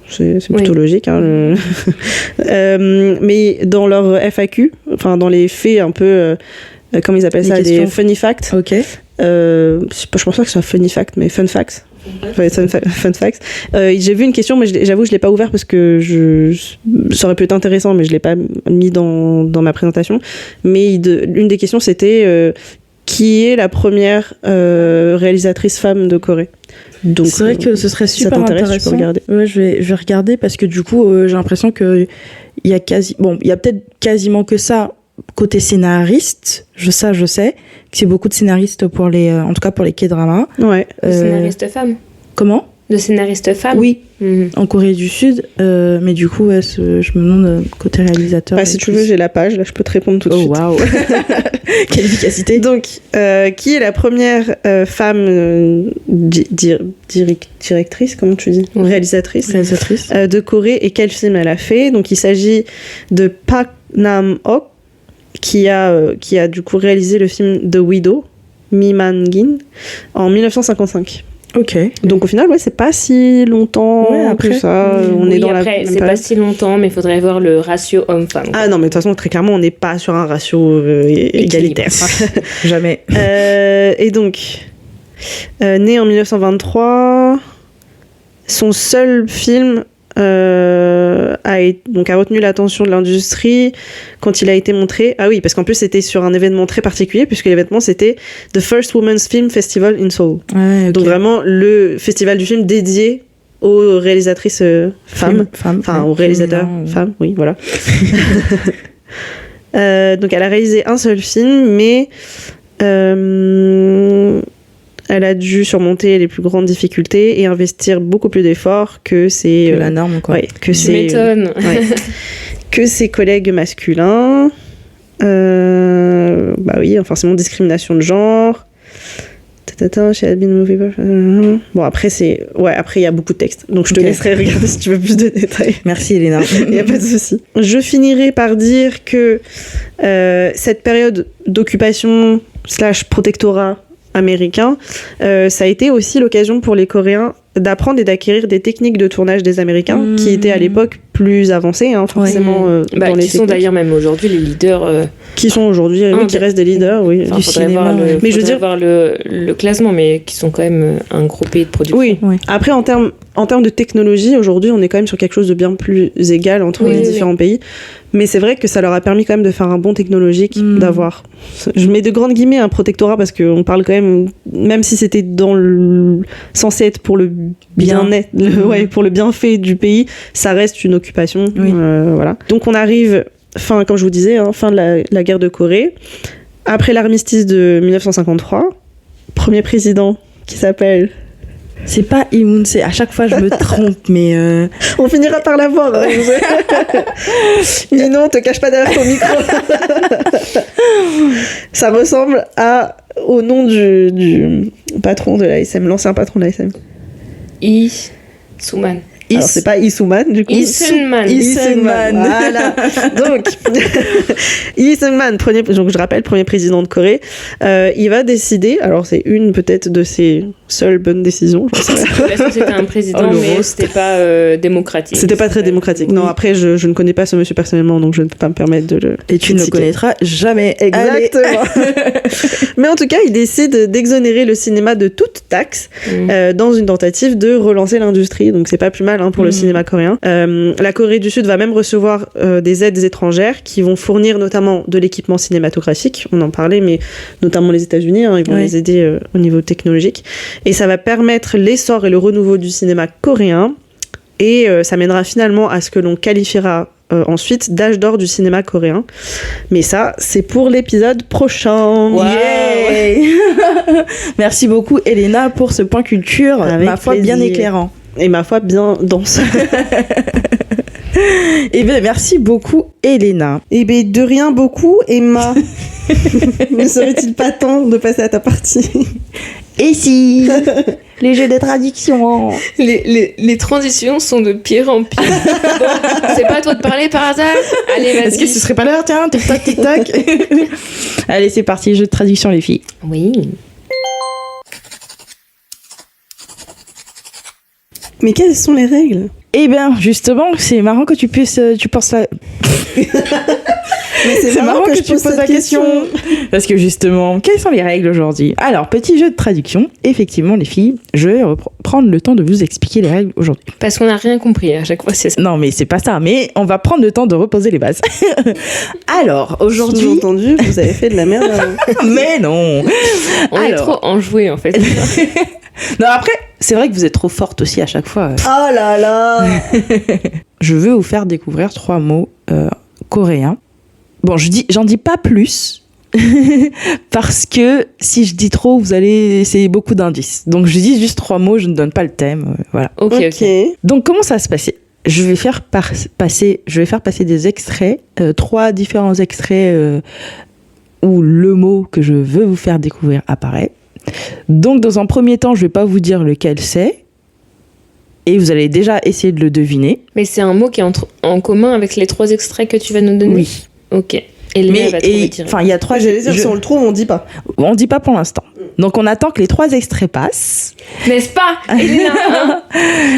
Speaker 3: C'est plutôt logique. Hein, mais dans leur FAQ, enfin dans les faits un peu... comment ils appellent ça ? Des funny facts.
Speaker 1: Ok.
Speaker 3: Je pense pas que ce soit funny fact, mais fun facts. Ouais, fun facts. J'ai vu une question, mais j'avoue je l'ai pas ouvert parce que ça aurait pu être intéressant, mais je l'ai pas mis dans ma présentation. Mais une des questions c'était qui est la première réalisatrice femme de Corée. Donc
Speaker 1: c'est vrai que ce serait super intéressant.
Speaker 3: Tu peux regarder.
Speaker 1: Ouais, je vais regarder parce que du coup j'ai l'impression que il y a peut-être quasiment que ça côté scénariste. Je sais que c'est beaucoup de scénaristes pour en tout cas pour les K-dramas.
Speaker 3: Ouais.
Speaker 2: De scénaristes femmes.
Speaker 1: Comment ?
Speaker 2: De scénaristes femmes.
Speaker 1: Oui. En Corée du Sud, mais du coup je me demande côté réalisateur.
Speaker 3: Si tu veux, j'ai la page, là je peux te répondre tout de suite.
Speaker 1: Oh waouh. Quelle efficacité.
Speaker 3: Donc qui est la première femme directrice, comment tu dis ? Réalisatrice de Corée, et quel film elle a fait ? Donc il s'agit de Park Nam-ok qui a du coup réalisé le film The Widow, Mi Man-gin, en 1955.
Speaker 1: Ok.
Speaker 3: Donc au final, c'est pas si longtemps que ça. On est dans
Speaker 2: après,
Speaker 3: la.
Speaker 2: C'est pas si longtemps, mais il faudrait voir le ratio homme-femme.
Speaker 3: Ah non, mais de toute façon, très clairement, on n'est pas sur un ratio égalitaire.
Speaker 1: Jamais.
Speaker 3: Et donc, né en 1923, son seul film a retenu l'attention de l'industrie quand il a été montré. Ah oui, parce qu'en plus c'était sur un événement très particulier, puisque l'événement c'était The First Women's Film Festival in Seoul.
Speaker 1: Ouais, okay.
Speaker 3: Donc vraiment le festival du film dédié aux réalisatrices femmes, enfin aux réalisateurs femmes, oui, voilà. Donc elle a réalisé un seul film, mais elle a dû surmonter les plus grandes difficultés et investir beaucoup plus d'efforts que
Speaker 1: la norme, quoi.
Speaker 3: Ouais,
Speaker 2: tu m'étonnes.
Speaker 3: Que ses collègues masculins. Forcément discrimination de genre. Bon, après il y a beaucoup de textes, donc je te laisserai regarder si tu veux plus de détails.
Speaker 1: Merci Elena.
Speaker 3: Il n'y a pas de souci. Je finirai par dire que cette période d'occupation / protectorat américain, ça a été aussi l'occasion pour les Coréens d'apprendre et d'acquérir des techniques de tournage des Américains qui étaient à l'époque plus avancées, forcément.
Speaker 2: Dans les qui sont d'ailleurs même aujourd'hui les leaders.
Speaker 3: Qui sont aujourd'hui, qui restent des leaders, oui, du cinéma.
Speaker 2: Mais je veux dire, voir le classement, mais qui sont quand même un gros pays de production.
Speaker 3: Oui. Après, en termes de technologie, aujourd'hui, on est quand même sur quelque chose de bien plus égal entre les différents pays. Mais c'est vrai que ça leur a permis quand même de faire un bond technologique, d'avoir. Je mets de grandes guillemets un protectorat parce qu'on parle quand même si c'était censé être pour le bien-être, pour le bienfait du pays, ça reste une occupation. Oui. Voilà. Donc on arrive, comme je vous disais, fin de la guerre de Corée. Après l'armistice de 1953, premier président qui s'appelle...
Speaker 1: C'est pas Immoun, c'est à chaque fois je me trompe, mais
Speaker 3: on finira par la voir. Ninon, te cache pas derrière ton micro. Ça ressemble au nom du patron de l'ASM, l'ancien patron de l'ASM.
Speaker 2: Souman.
Speaker 3: Alors, c'est pas Isuman, du coup.
Speaker 2: Lee Seung-man.
Speaker 3: Voilà. Donc, Lee Seung-man, donc je rappelle, premier président de Corée, il va décider, alors c'est une peut-être de ses seules bonnes décisions.
Speaker 2: Parce que c'était un président, mais c'était pas démocratique.
Speaker 3: C'était pas très démocratique. Oui. Non, après, je ne connais pas ce monsieur personnellement, donc je ne peux pas me permettre de le
Speaker 1: Et tu ne le connaîtras jamais.
Speaker 3: Exactement. Mais en tout cas, il décide d'exonérer le cinéma de toute taxe dans une tentative de relancer l'industrie. Donc c'est pas plus mal pour le cinéma coréen. La Corée du Sud va même recevoir des aides étrangères qui vont fournir notamment de l'équipement cinématographique. On en parlait, mais notamment les États-Unis, ils vont les aider au niveau technologique. Et ça va permettre l'essor et le renouveau du cinéma coréen. Et ça mènera finalement à ce que l'on qualifiera ensuite d'âge d'or du cinéma coréen. Mais ça, c'est pour l'épisode prochain.
Speaker 1: Wow. Yeah. Merci beaucoup, Elena, pour ce point culture,
Speaker 3: avec
Speaker 1: ma foi,
Speaker 3: plaisir.
Speaker 1: bien éclairant.
Speaker 3: Et ma foi, bien dense.
Speaker 1: Eh bien, merci beaucoup, Elena.
Speaker 3: Eh bien, de rien beaucoup, Emma. Ne serait-il pas temps de passer à ta partie?
Speaker 1: Et si les jeux de traduction.
Speaker 2: Les transitions sont de pire en pire. Bon, c'est pas à toi de parler par hasard? Allez, vas-y.
Speaker 1: Est-ce que ce serait pas l'heure? Tiens, tic-tac, tic-tac. Allez, c'est parti, jeu de traduction, les filles.
Speaker 2: Oui.
Speaker 3: Mais quelles sont les règles?
Speaker 1: Eh bien, justement, c'est marrant que tu penses ça.
Speaker 3: Mais c'est marrant que tu poses la question.
Speaker 1: Parce que justement, quelles sont les règles aujourd'hui? Alors, petit jeu de traduction. Effectivement, les filles, je vais prendre le temps de vous expliquer les règles aujourd'hui.
Speaker 2: Parce qu'on n'a rien compris à chaque fois, c'est ça.
Speaker 1: Non, mais c'est pas ça. Mais on va prendre le temps de reposer les bases. Alors, aujourd'hui...
Speaker 3: J'ai entendu, vous avez fait de la merde.
Speaker 1: Mais non.
Speaker 2: On est trop enjoués, en fait.
Speaker 1: Non, après, c'est vrai que vous êtes trop forte aussi à chaque fois.
Speaker 3: Oh là là.
Speaker 1: Je veux vous faire découvrir 3 mots coréens. Bon, j'en dis pas plus parce que si je dis trop, c'est beaucoup d'indices. Donc je dis juste 3 mots, je ne donne pas le thème, voilà.
Speaker 2: Ok.
Speaker 1: Donc comment ça va se passer? Je vais faire passer des extraits, 3 différents extraits où le mot que je veux vous faire découvrir apparaît. Donc dans un premier temps, je vais pas vous dire lequel c'est. Et vous allez déjà essayer de le deviner.
Speaker 2: Mais c'est un mot qui est en commun avec les 3 extraits que tu vas nous donner?
Speaker 1: Oui.
Speaker 2: Ok. Elena va trouver direct.
Speaker 1: Enfin, il y a 3.
Speaker 3: J'allais dire, si on le trouve, on dit pas.
Speaker 1: On dit pas pour l'instant. Donc on attend que les 3 extraits passent.
Speaker 2: N'est-ce pas, Elena?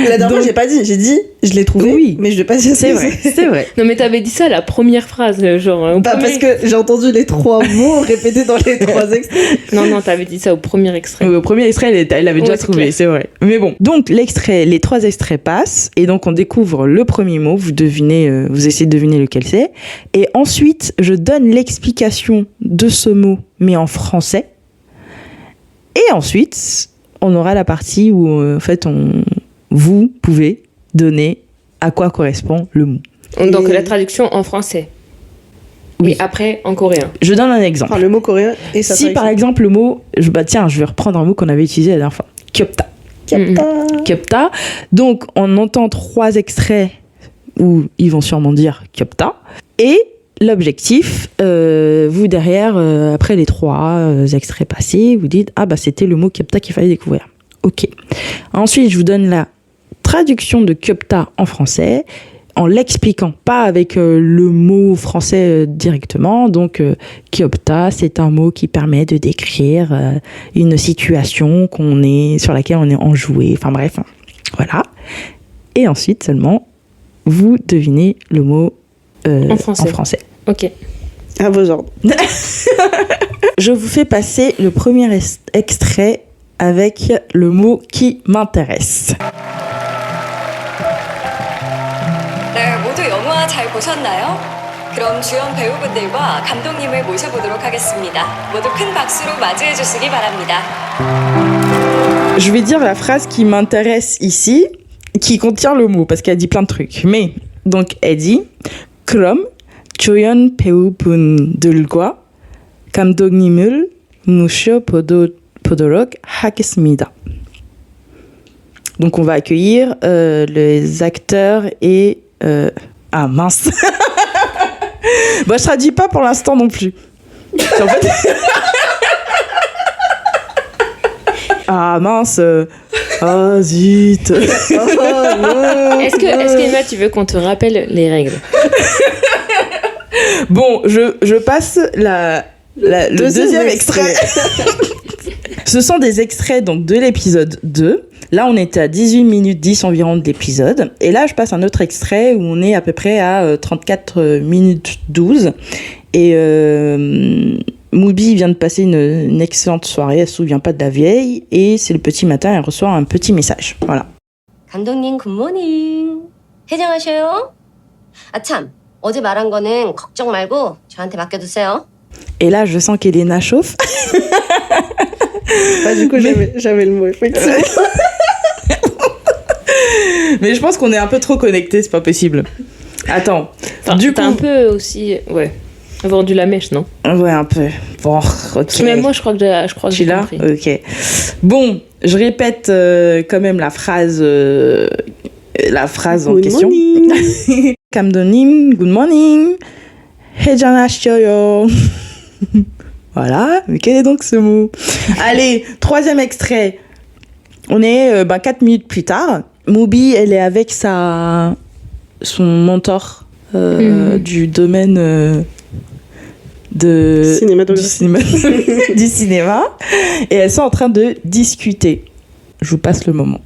Speaker 3: La dernière fois, j'ai pas dit. J'ai dit, je l'ai trouvé. Oui. Mais je l'ai pas dit.
Speaker 1: C'est vrai. C'est vrai.
Speaker 2: Non, mais t'avais dit ça à la première phrase, genre.
Speaker 3: Parce que j'ai entendu les 3 mots répétés dans les 3 extraits.
Speaker 2: Non, t'avais dit ça au premier extrait.
Speaker 1: Oui, au premier extrait, elle l'avait déjà trouvé, c'est vrai. Mais bon. Donc les 3 extraits passent et donc on découvre le premier mot. Vous devinez, vous essayez de deviner lequel c'est. Et ensuite, je donne l'explication de ce mot, mais en français. Et ensuite, on aura la partie où, en fait, vous pouvez donner à quoi correspond le mot.
Speaker 2: Donc, la traduction en français. Oui. Et après, en coréen.
Speaker 1: Je donne un exemple.
Speaker 3: Enfin, le mot coréen et sa
Speaker 1: Si, par exemple, le mot... je vais reprendre un mot qu'on avait utilisé la dernière fois. Kyopta. Kyopta. Donc, on entend 3 extraits où ils vont sûrement dire Kyopta. Et... l'objectif, vous derrière, après les 3 extraits passés, vous dites « Ah, bah c'était le mot Kyopta qu'il fallait découvrir. » Ok. Ensuite, je vous donne la traduction de Kyopta en français, en l'expliquant, pas avec le mot français directement. Donc, Kyopta, c'est un mot qui permet de décrire une situation sur laquelle on est enjoué. Enfin bref, voilà. Et ensuite, seulement, vous devinez le mot en français.
Speaker 2: Ok.
Speaker 3: À vos ordres.
Speaker 1: Je vous fais passer le premier extrait avec le mot qui m'intéresse.
Speaker 4: 네, 모두 영화 잘 보셨나요? 그럼 주연 배우분들과 감독님을 모셔보도록 하겠습니다. 모두 큰 박수로 맞이해 주시기 바랍니다.
Speaker 1: Je vais dire la phrase qui m'intéresse ici, qui contient le mot, parce qu'elle dit plein de trucs. Mais, donc, elle dit « 그럼 조연 배우분들과 감독님을 모셔보도록 하겠습니다. » Donc, on va accueillir les acteurs et... Ah, mince. Bon, je traduis pas pour l'instant non plus. En fait... Ah, mince. Oh zut.
Speaker 2: Est-ce que Emma, tu veux qu'on te rappelle les règles?
Speaker 1: Bon, je passe le deuxième extrait. Ce sont des extraits donc, de l'épisode 2. Là, on était à 18 minutes 10 environ de l'épisode. Et là, je passe un autre extrait où on est à peu près à 34 minutes 12. Et Mubi vient de passer une excellente soirée. Elle ne se souvient pas de la vieille. Et c'est le petit matin, elle reçoit un petit message. Voilà.
Speaker 5: 감독님 굿모닝. 해장하셔요? 아 참, 어제 말한 거는 걱정 말고 저한테 맡겨두세요.
Speaker 1: Et là, je sens qu'Elena chauffe.
Speaker 3: Bah, du coup, j'avais le mot, effectivement.
Speaker 1: Mais je pense qu'on est un peu trop connectés, c'est pas possible. Attends.
Speaker 2: Enfin, du coup, un peu aussi, ouais, vendu la mèche, non?
Speaker 1: Ouais, un peu. Bon, ok.
Speaker 2: Même moi, je crois que j'ai compris.
Speaker 1: Ok. Bon, je répète quand même la phrase en question. 감독님, good morning. 해장하셔요. Voilà, mais quel est donc ce mot? Allez, troisième extrait. On est 4 minutes plus tard. Mubi, elle est avec son mentor du domaine du cinéma. Et elles sont en train de discuter. Je vous passe le moment.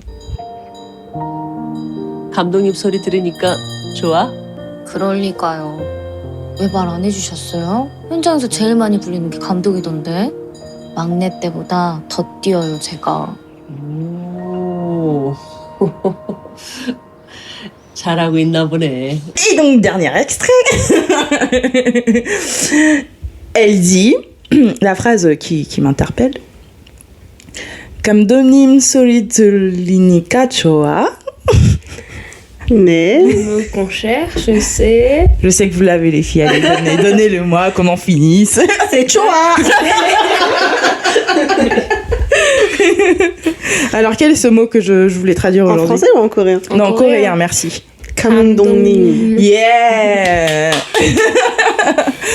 Speaker 6: 감독님 소리 들으니까 좋아?
Speaker 7: 그럴리까요. 왜 말 안 해주셨어요? 현장에서 제일 많이 불리는 게 감독이던데. 막내 때보다 더 뛰어요, 제가.
Speaker 6: 오. 잘하고 있나 보네.
Speaker 1: Et donc, dernier extrait. Elle dit, la phrase qui m'interpelle. 감독님 소리 들리니까 좋아.
Speaker 3: Mais...
Speaker 2: Le mot qu'on cherche, c'est...
Speaker 1: Je sais que vous l'avez, les filles. Allez, donnez-le-moi, qu'on en finisse.
Speaker 3: C'est choa.
Speaker 1: Alors, quel est ce mot que je voulais traduire aujourd'hui?
Speaker 3: En français ou en coréen?
Speaker 1: Non, en coréen, merci.
Speaker 3: 감독님.
Speaker 1: Yeah.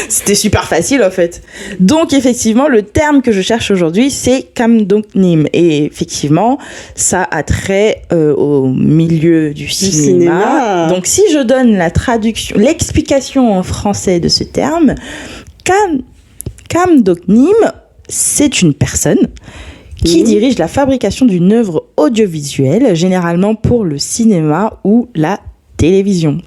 Speaker 1: C'était super facile en fait. Donc effectivement, le terme que je cherche aujourd'hui, c'est 감독님. Et effectivement, ça a trait au milieu du cinéma. Donc si je donne la traduction, l'explication en français de ce terme, 감독님, c'est une personne qui dirige la fabrication d'une œuvre audiovisuelle, généralement pour le cinéma ou la télévision.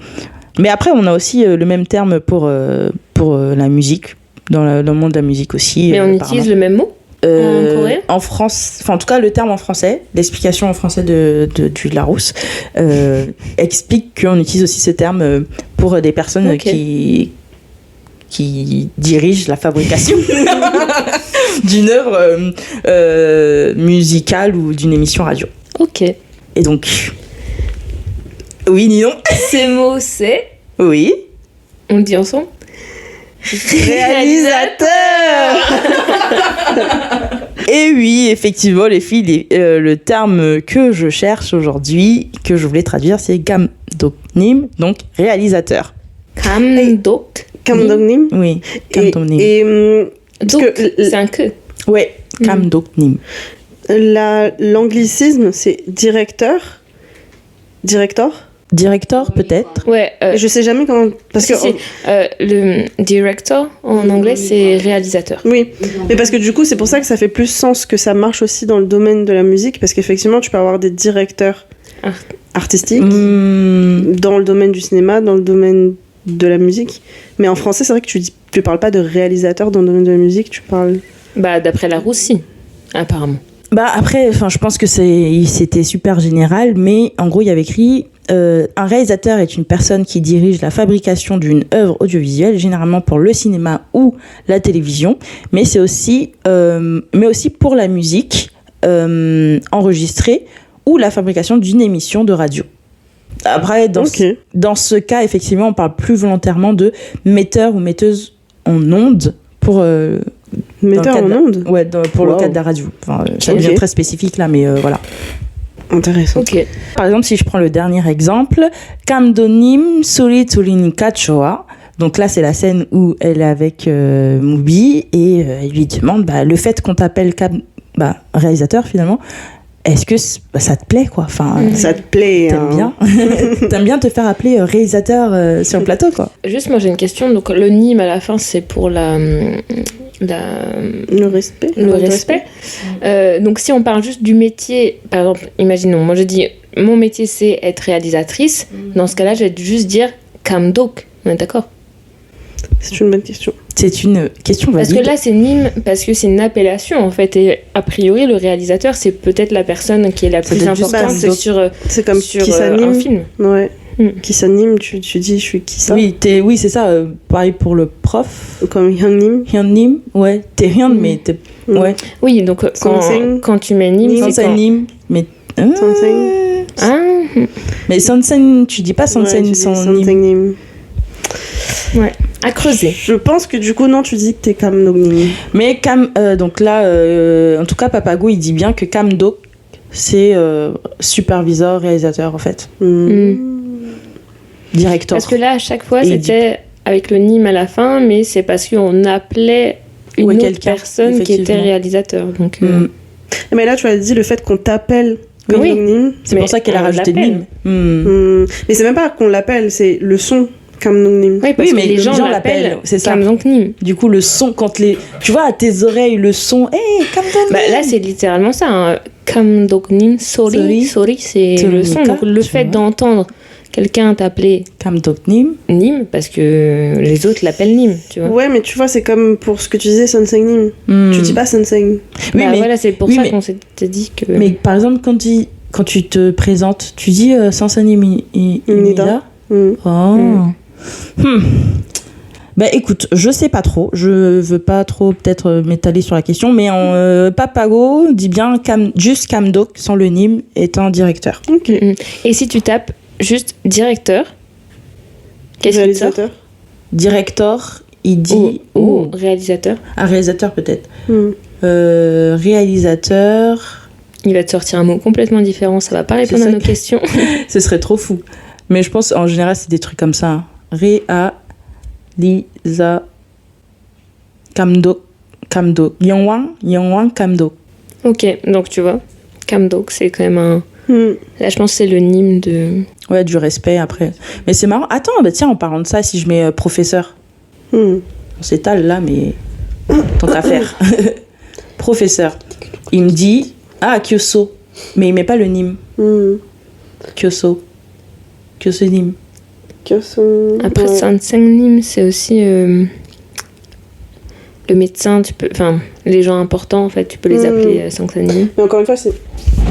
Speaker 1: Mais après, on a aussi le même terme pour la musique, dans le monde de la musique aussi.
Speaker 2: Mais on utilise le même mot en coréen?
Speaker 1: En France, enfin en tout cas le terme en français, l'explication en français de Larousse explique qu'on utilise aussi ce terme pour des personnes qui dirigent la fabrication d'une œuvre musicale ou d'une émission radio.
Speaker 2: Ok.
Speaker 1: Et donc... Oui, Ninon.
Speaker 2: Ces mots, c'est...
Speaker 1: Oui.
Speaker 2: On le dit ensemble?
Speaker 1: Réalisateur. Et oui, effectivement, les filles, le terme que je cherche aujourd'hui, que je voulais traduire, c'est 감독님, donc réalisateur.
Speaker 3: 감독님.
Speaker 1: Oui, 감독님.
Speaker 3: Et
Speaker 2: donc, c'est un que.
Speaker 1: Ouais, 감독님.
Speaker 3: L'anglicisme, c'est directeur.
Speaker 1: Director, peut-être.
Speaker 2: Ouais.
Speaker 3: Je sais jamais comment. Parce que
Speaker 2: le director en anglais, c'est réalisateur.
Speaker 3: Oui, mais parce que du coup, c'est pour ça que ça fait plus sens que ça marche aussi dans le domaine de la musique, parce qu'effectivement, tu peux avoir des directeurs artistiques dans le domaine du cinéma, dans le domaine de la musique. Mais en français, c'est vrai que tu parles pas de réalisateur dans le domaine de la musique, tu parles.
Speaker 2: Bah, d'après Larousse, si, apparemment.
Speaker 1: Bah après, je pense que c'était super général, mais en gros, il y avait écrit un réalisateur est une personne qui dirige la fabrication d'une œuvre audiovisuelle, généralement pour le cinéma ou la télévision, mais c'est aussi pour la musique enregistrée ou la fabrication d'une émission de radio. Après, dans ce cas, effectivement, on parle plus volontairement de metteur ou metteuse en ondes pour...
Speaker 3: metteur en ondes?
Speaker 1: Ouais, pour le cadre de la radio. Enfin, ça devient très spécifique là, mais voilà.
Speaker 3: Intéressant.
Speaker 2: Ok.
Speaker 1: Par exemple, si je prends le dernier exemple, 감독님 소리 들리니까 좋아. Donc là, c'est la scène où elle est avec Mubi et elle lui demande le fait qu'on t'appelle réalisateur finalement, est-ce que ça te plaît, quoi? Enfin,
Speaker 3: Ça te plaît,
Speaker 1: t'aimes bien t'aimes bien te faire appeler réalisateur sur le plateau, quoi.
Speaker 2: Juste, moi j'ai une question. Donc, le NIM à la fin, c'est pour le
Speaker 3: respect.
Speaker 2: Le respect. Donc, si on parle juste du métier, par exemple, imaginons, moi je dis mon métier c'est être réalisatrice. Dans ce cas-là, je vais juste dire 감독. On est d'accord?
Speaker 3: C'est une bonne question.
Speaker 1: C'est une question valide.
Speaker 2: Parce que là, c'est NIM, parce que c'est une appellation en fait. Et a priori, le réalisateur, c'est peut-être la personne qui est la plus
Speaker 1: peut-être juste
Speaker 2: importante
Speaker 3: C'est comme
Speaker 2: sur
Speaker 3: qui
Speaker 2: un
Speaker 3: s'anime.
Speaker 2: film.
Speaker 3: Ouais.
Speaker 2: Mm.
Speaker 3: Qui s'anime, tu dis je suis qui ça.
Speaker 1: Oui, oui, c'est ça. Pareil pour le prof.
Speaker 3: Comme Hyun-Nim.
Speaker 1: Hyun-Nim, ouais. T'es Hyun, mais t'es...
Speaker 3: Mm.
Speaker 1: Ouais.
Speaker 2: Oui, donc quand tu mets NIM, c'est quand...
Speaker 1: Sansen-Nim, mais...
Speaker 3: Sansen.
Speaker 2: Ah,
Speaker 1: Mais Sansen, tu dis pas Sansen
Speaker 3: Ouais,
Speaker 1: sans Nim.
Speaker 3: Sansen-Nim.
Speaker 2: ouais. À creuser.
Speaker 3: Je pense que du coup, non, tu dis que t'es Kamdok-Nim.
Speaker 1: Mais donc là, en tout cas, Papagou, il dit bien que Kamdok, c'est superviseur, réalisateur, en fait. Directeur.
Speaker 2: Parce que là, à chaque fois,
Speaker 1: Et
Speaker 2: c'était avec le NIM à la fin, mais c'est parce qu'on appelait une
Speaker 1: Ouais,
Speaker 2: autre
Speaker 1: quelqu'un,
Speaker 2: personne qui était
Speaker 1: effectivement.
Speaker 2: réalisateur. Donc,
Speaker 3: Mais là, tu as dit le fait qu'on t'appelle Kamdok-Nim.
Speaker 1: C'est
Speaker 2: mais
Speaker 1: pour ça qu'elle a
Speaker 2: on
Speaker 1: rajouté
Speaker 2: l'appelle.
Speaker 1: Nim.
Speaker 3: Mais c'est même pas qu'on l'appelle, c'est le son Kamdok-Nim.
Speaker 2: Oui, parce
Speaker 1: Oui,
Speaker 2: que
Speaker 1: mais
Speaker 2: les gens
Speaker 1: l'appellent,
Speaker 2: l'appellent,
Speaker 1: c'est ça.
Speaker 2: donc NIM.
Speaker 1: Du coup, le son, quand tu vois, à tes oreilles, le son, hey, Kamdok.
Speaker 2: Bah, là, c'est littéralement ça. Hein. 감독님
Speaker 1: Souri.
Speaker 2: souri, c'est le son.
Speaker 1: Termica,
Speaker 2: Donc, le
Speaker 1: tu
Speaker 2: fait
Speaker 1: vois.
Speaker 2: d'entendre quelqu'un t'appeler
Speaker 1: Kamdok Nim.
Speaker 2: NIM, parce que les autres l'appellent NIM, tu vois.
Speaker 3: Ouais, mais tu vois, c'est comme pour ce que tu disais, Sansen-Nim. Tu dis pas Sansen.
Speaker 1: Oui,
Speaker 2: Bah,
Speaker 1: mais,
Speaker 2: voilà, c'est pour
Speaker 1: oui,
Speaker 2: ça
Speaker 1: mais-
Speaker 2: qu'on s'était dit que...
Speaker 1: mais par exemple, quand tu te présentes, tu dis Sansen Imida. Oh. Bah écoute, je sais pas trop, je veux pas trop peut-être m'étaler sur la question, mais Papago dit bien juste Kamdok sans le Nim est un directeur.
Speaker 3: Ok.
Speaker 2: Et si tu tapes juste directeur, qu'est-ce qui te sort?
Speaker 3: Réalisateur.
Speaker 1: Directeur, il dit
Speaker 2: Ou réalisateur,
Speaker 1: un réalisateur peut-être.
Speaker 3: Mm.
Speaker 1: Réalisateur,
Speaker 2: il va te sortir un mot complètement différent, ça va pas répondre
Speaker 1: ça
Speaker 2: à nos
Speaker 1: que-
Speaker 2: questions.
Speaker 1: ce serait trop fou. Mais je pense en général c'est des trucs comme ça. Hein. Réalisa Kamdok Yongwang Kamdok.
Speaker 2: Ok, donc tu vois, 감독, c'est quand même un... Là, je pense que c'est le NIM de...
Speaker 1: Ouais, du respect après. Mais c'est marrant. Attends, bah tiens, en parlant de ça, si je mets professeur, on s'étale là, mais tant qu'à faire. Professeur. Il me dit Kyoso, mais il met pas le Nim. Kyoso. Kyoso Nim.
Speaker 2: Après, Sansen-Nim, c'est aussi le médecin, tu peux... Enfin, les gens importants, en fait, tu peux les appeler Sansen-Nim.
Speaker 3: Mais encore une fois, c'est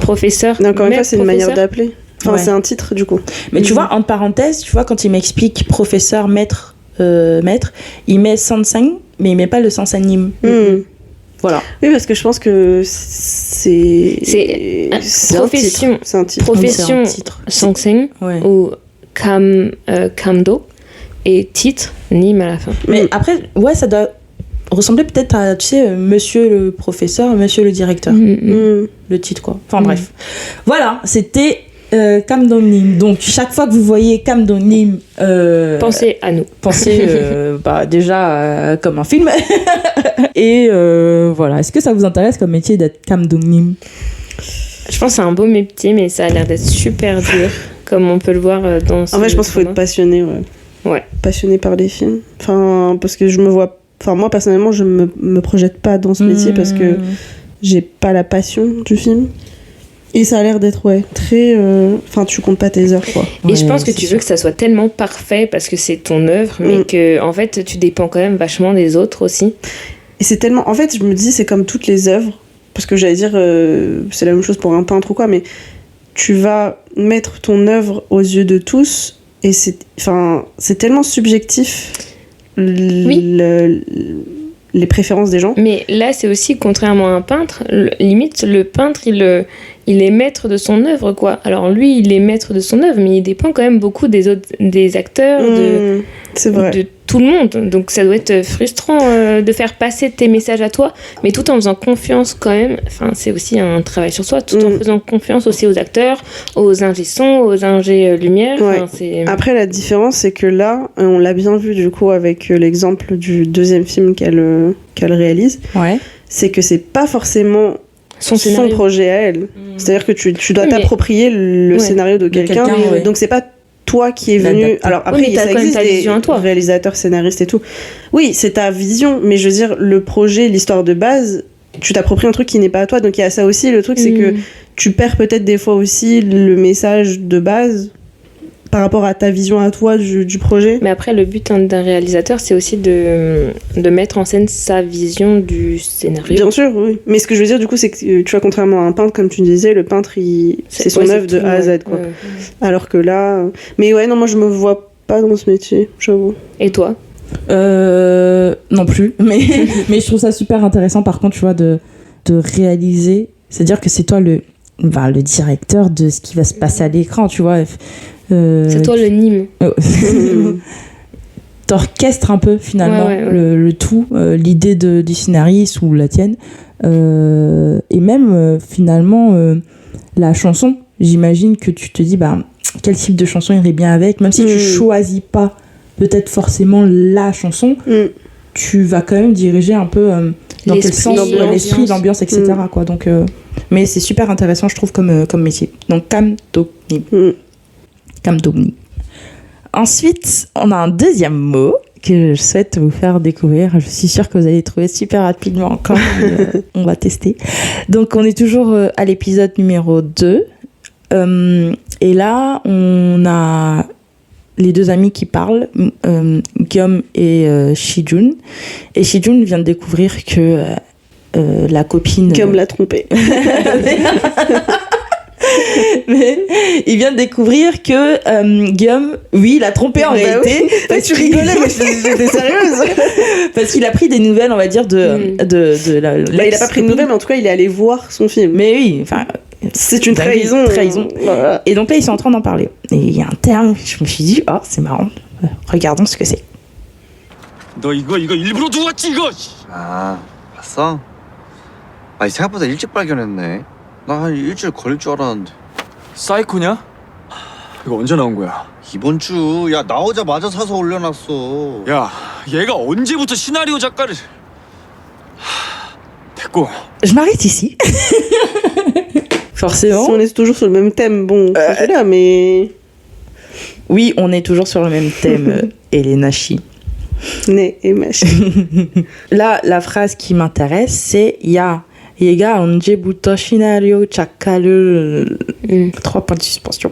Speaker 2: Professeur.
Speaker 3: une manière
Speaker 2: professeur.
Speaker 3: d'appeler. Enfin,
Speaker 1: Ouais.
Speaker 3: c'est un titre du coup.
Speaker 1: Mais tu vois, en parenthèse, tu vois, quand il m'explique professeur, maître, il met Sansen, mais il met pas le Sansen Nim. Voilà.
Speaker 3: Oui, parce que je pense que c'est
Speaker 2: C'est
Speaker 3: un
Speaker 2: profession.
Speaker 3: titre. C'est un titre.
Speaker 2: Profession
Speaker 1: C'est un titre.
Speaker 2: Sansen
Speaker 1: Ouais.
Speaker 2: ou kamdo et titre Nim à la fin.
Speaker 1: Mais après, ouais, ça doit ressembler peut-être à, tu sais, monsieur le professeur, monsieur le directeur. Le titre, quoi. Enfin, bref. Voilà, c'était Kamdok Nim. Donc, chaque fois que vous voyez Kamdok Nim,
Speaker 2: Pensez à nous.
Speaker 1: pensez déjà comme un film. Et voilà, est-ce que ça vous intéresse comme métier d'être Kamdok Nim?
Speaker 2: Je pense que c'est un beau métier, mais ça a l'air d'être super dur, comme on peut le voir dans ce...
Speaker 3: En fait, je pense qu'il faut être passionné,
Speaker 2: Ouais.
Speaker 3: passionné par les films. Enfin, parce que je me vois. Enfin, moi personnellement, je me projette pas dans ce métier parce que j'ai pas la passion du film. Et ça a l'air d'être, très. Enfin, tu comptes pas tes heures, quoi.
Speaker 2: Et je pense que tu veux que ça soit tellement parfait parce que c'est ton œuvre, mais que en fait tu dépends quand même vachement des autres aussi.
Speaker 3: Et c'est tellement. En fait, je me dis, c'est comme toutes les œuvres. Parce que j'allais dire, c'est la même chose pour un peintre ou quoi, mais tu vas mettre ton œuvre aux yeux de tous. Et c'est tellement subjectif. Les préférences des gens.
Speaker 2: Mais là, c'est aussi, contrairement à un peintre, limite, le peintre, il est maître de son œuvre, quoi. Alors lui, il est maître de son œuvre, mais il dépend quand même beaucoup des acteurs,
Speaker 3: c'est vrai.
Speaker 2: de tout le monde. Donc ça doit être frustrant de faire passer tes messages à toi, mais tout en faisant confiance quand même. Enfin, c'est aussi un travail sur soi, tout en faisant confiance aussi aux acteurs, aux ingé son, aux ingé lumière.
Speaker 3: Ouais.
Speaker 2: Enfin, c'est...
Speaker 3: Après, la différence, c'est que là, on l'a bien vu du coup avec l'exemple du deuxième film qu'elle réalise,
Speaker 1: Ouais.
Speaker 3: c'est que c'est pas forcément
Speaker 2: son scénario.
Speaker 3: projet à elle. C'est-à-dire que tu dois
Speaker 2: Oui, mais-
Speaker 3: t'approprier le scénario de quelqu'un.
Speaker 8: ouais.
Speaker 3: Donc c'est pas toi qui est venu.
Speaker 8: L'adapter.
Speaker 3: Alors après,
Speaker 2: Oui, mais t'as
Speaker 3: ça
Speaker 2: quand même
Speaker 3: existe
Speaker 2: ta
Speaker 3: des
Speaker 2: vision à toi.
Speaker 3: réalisateurs, scénaristes et tout. Oui, c'est ta vision, mais je veux dire, le projet, l'histoire de base, tu t'appropries un truc qui n'est pas à toi. Donc il y a ça aussi. Le truc, c'est que tu perds peut-être des fois aussi le message de base par rapport à ta vision à toi du projet.
Speaker 2: Mais après, le but d'un réalisateur, c'est aussi de mettre en scène sa vision du scénario.
Speaker 3: Bien sûr, oui. Mais ce que je veux dire, du coup, c'est que tu vois, contrairement à un peintre, comme tu disais, le peintre, c'est son œuvre de
Speaker 2: tout,
Speaker 3: A à Z, quoi.
Speaker 2: ouais.
Speaker 3: Alors que là. Mais ouais, non, moi, je me vois pas dans ce métier, j'avoue.
Speaker 2: Et toi?
Speaker 8: Non plus, mais je trouve ça super intéressant par contre, tu vois, de réaliser, c'est-à-dire que c'est toi le directeur de ce qui va se passer à l'écran, tu vois.
Speaker 2: C'est toi le Nîmes.
Speaker 8: T'orchestres un peu finalement
Speaker 2: Ouais.
Speaker 8: le tout, l'idée du scénariste ou la tienne, et même finalement la chanson. J'imagine que tu te dis quel type de chanson irait bien avec, même si tu choisis pas peut-être forcément la chanson, tu vas quand même diriger un peu dans quel sens l'esprit, l'ambiance, etc. quoi. Donc, mais c'est super intéressant, je trouve, comme métier. Donc, Kamdogni. Ensuite, on a un deuxième mot que je souhaite vous faire découvrir. Je suis sûre que vous allez trouver super rapidement encore. On va tester. Donc, on est toujours à l'épisode numéro 2. Et là, on a les deux amis qui parlent, Guillaume et Shijun. Et Shijun vient de découvrir que la copine...
Speaker 3: Guillaume l'a trompé.
Speaker 8: Mais il vient de découvre que Guillaume, oui, l'a trompé en réalité.
Speaker 3: Oui.
Speaker 8: Parce
Speaker 3: Tu
Speaker 8: qu'il-
Speaker 3: rigolais, mais j'étais sérieuse.
Speaker 8: Parce qu'il a pris des nouvelles, on va dire, de la...
Speaker 3: Il a pas pris de nouvelles, mais en tout cas, il est allé voir son film.
Speaker 8: Mais oui, enfin...
Speaker 3: C'est une
Speaker 8: dinguerie,
Speaker 3: trahison.
Speaker 8: trahison.
Speaker 3: Voilà.
Speaker 8: Et donc là, ils sont en train d'en parler. Et il y a un terme, je me suis dit, c'est marrant. Regardons ce que c'est.
Speaker 9: 너 이거 일부러 두고 왔지 이거.
Speaker 10: 아, 봤어? 아니 생각보다 일찍 발견했네. 나 한 일주일 걸릴 줄 알았는데.
Speaker 9: 사이코냐? 이거 언제 나온 거야?
Speaker 10: 이번 주, 야 나오자마자 사서 올려놨어.
Speaker 9: 야, 얘가 언제부터 시나리오 작가를? 됐고.
Speaker 8: Je m'arrête ici. Forcément.
Speaker 3: Si on est toujours sur le même thème, bon, c'est là, mais.
Speaker 8: Oui, on est toujours sur le même thème, Elena Shi.
Speaker 3: Né et machine.
Speaker 8: Là, la phrase qui m'intéresse, c'est Ya, 얘가 언제부터 시나리오 작가를 3 points de suspension.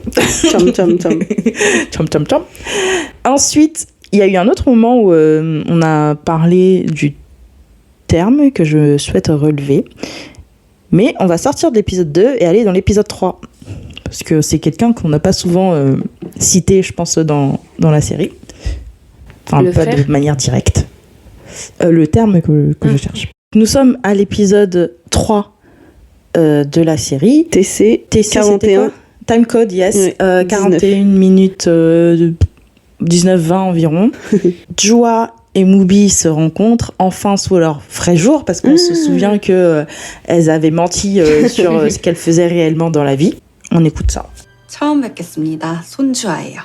Speaker 3: Cham, cham, cham.
Speaker 8: Chom, chom, chom. Ensuite, il y a eu un autre moment où on a parlé du terme que je souhaite relever. Mais on va sortir de l'épisode 2 et aller dans l'épisode 3. Parce que c'est quelqu'un qu'on n'a pas souvent cité, je pense, dans la série. Enfin,
Speaker 2: Le
Speaker 8: pas
Speaker 2: frère.
Speaker 8: de manière directe. Le terme que je cherche. Nous sommes à l'épisode 3 de la série.
Speaker 3: TC,
Speaker 8: TC
Speaker 3: 41.
Speaker 8: Time code, yes.
Speaker 3: Oui,
Speaker 8: 41 minutes 19-20 environ. Jua et Mubi se rencontrent enfin sous leur vrai jour parce qu'on se souvient que elles avaient menti sur ce qu'elles faisaient réellement dans la vie. On écoute ça.
Speaker 11: 처음 뵙겠습니다. 손주아예요.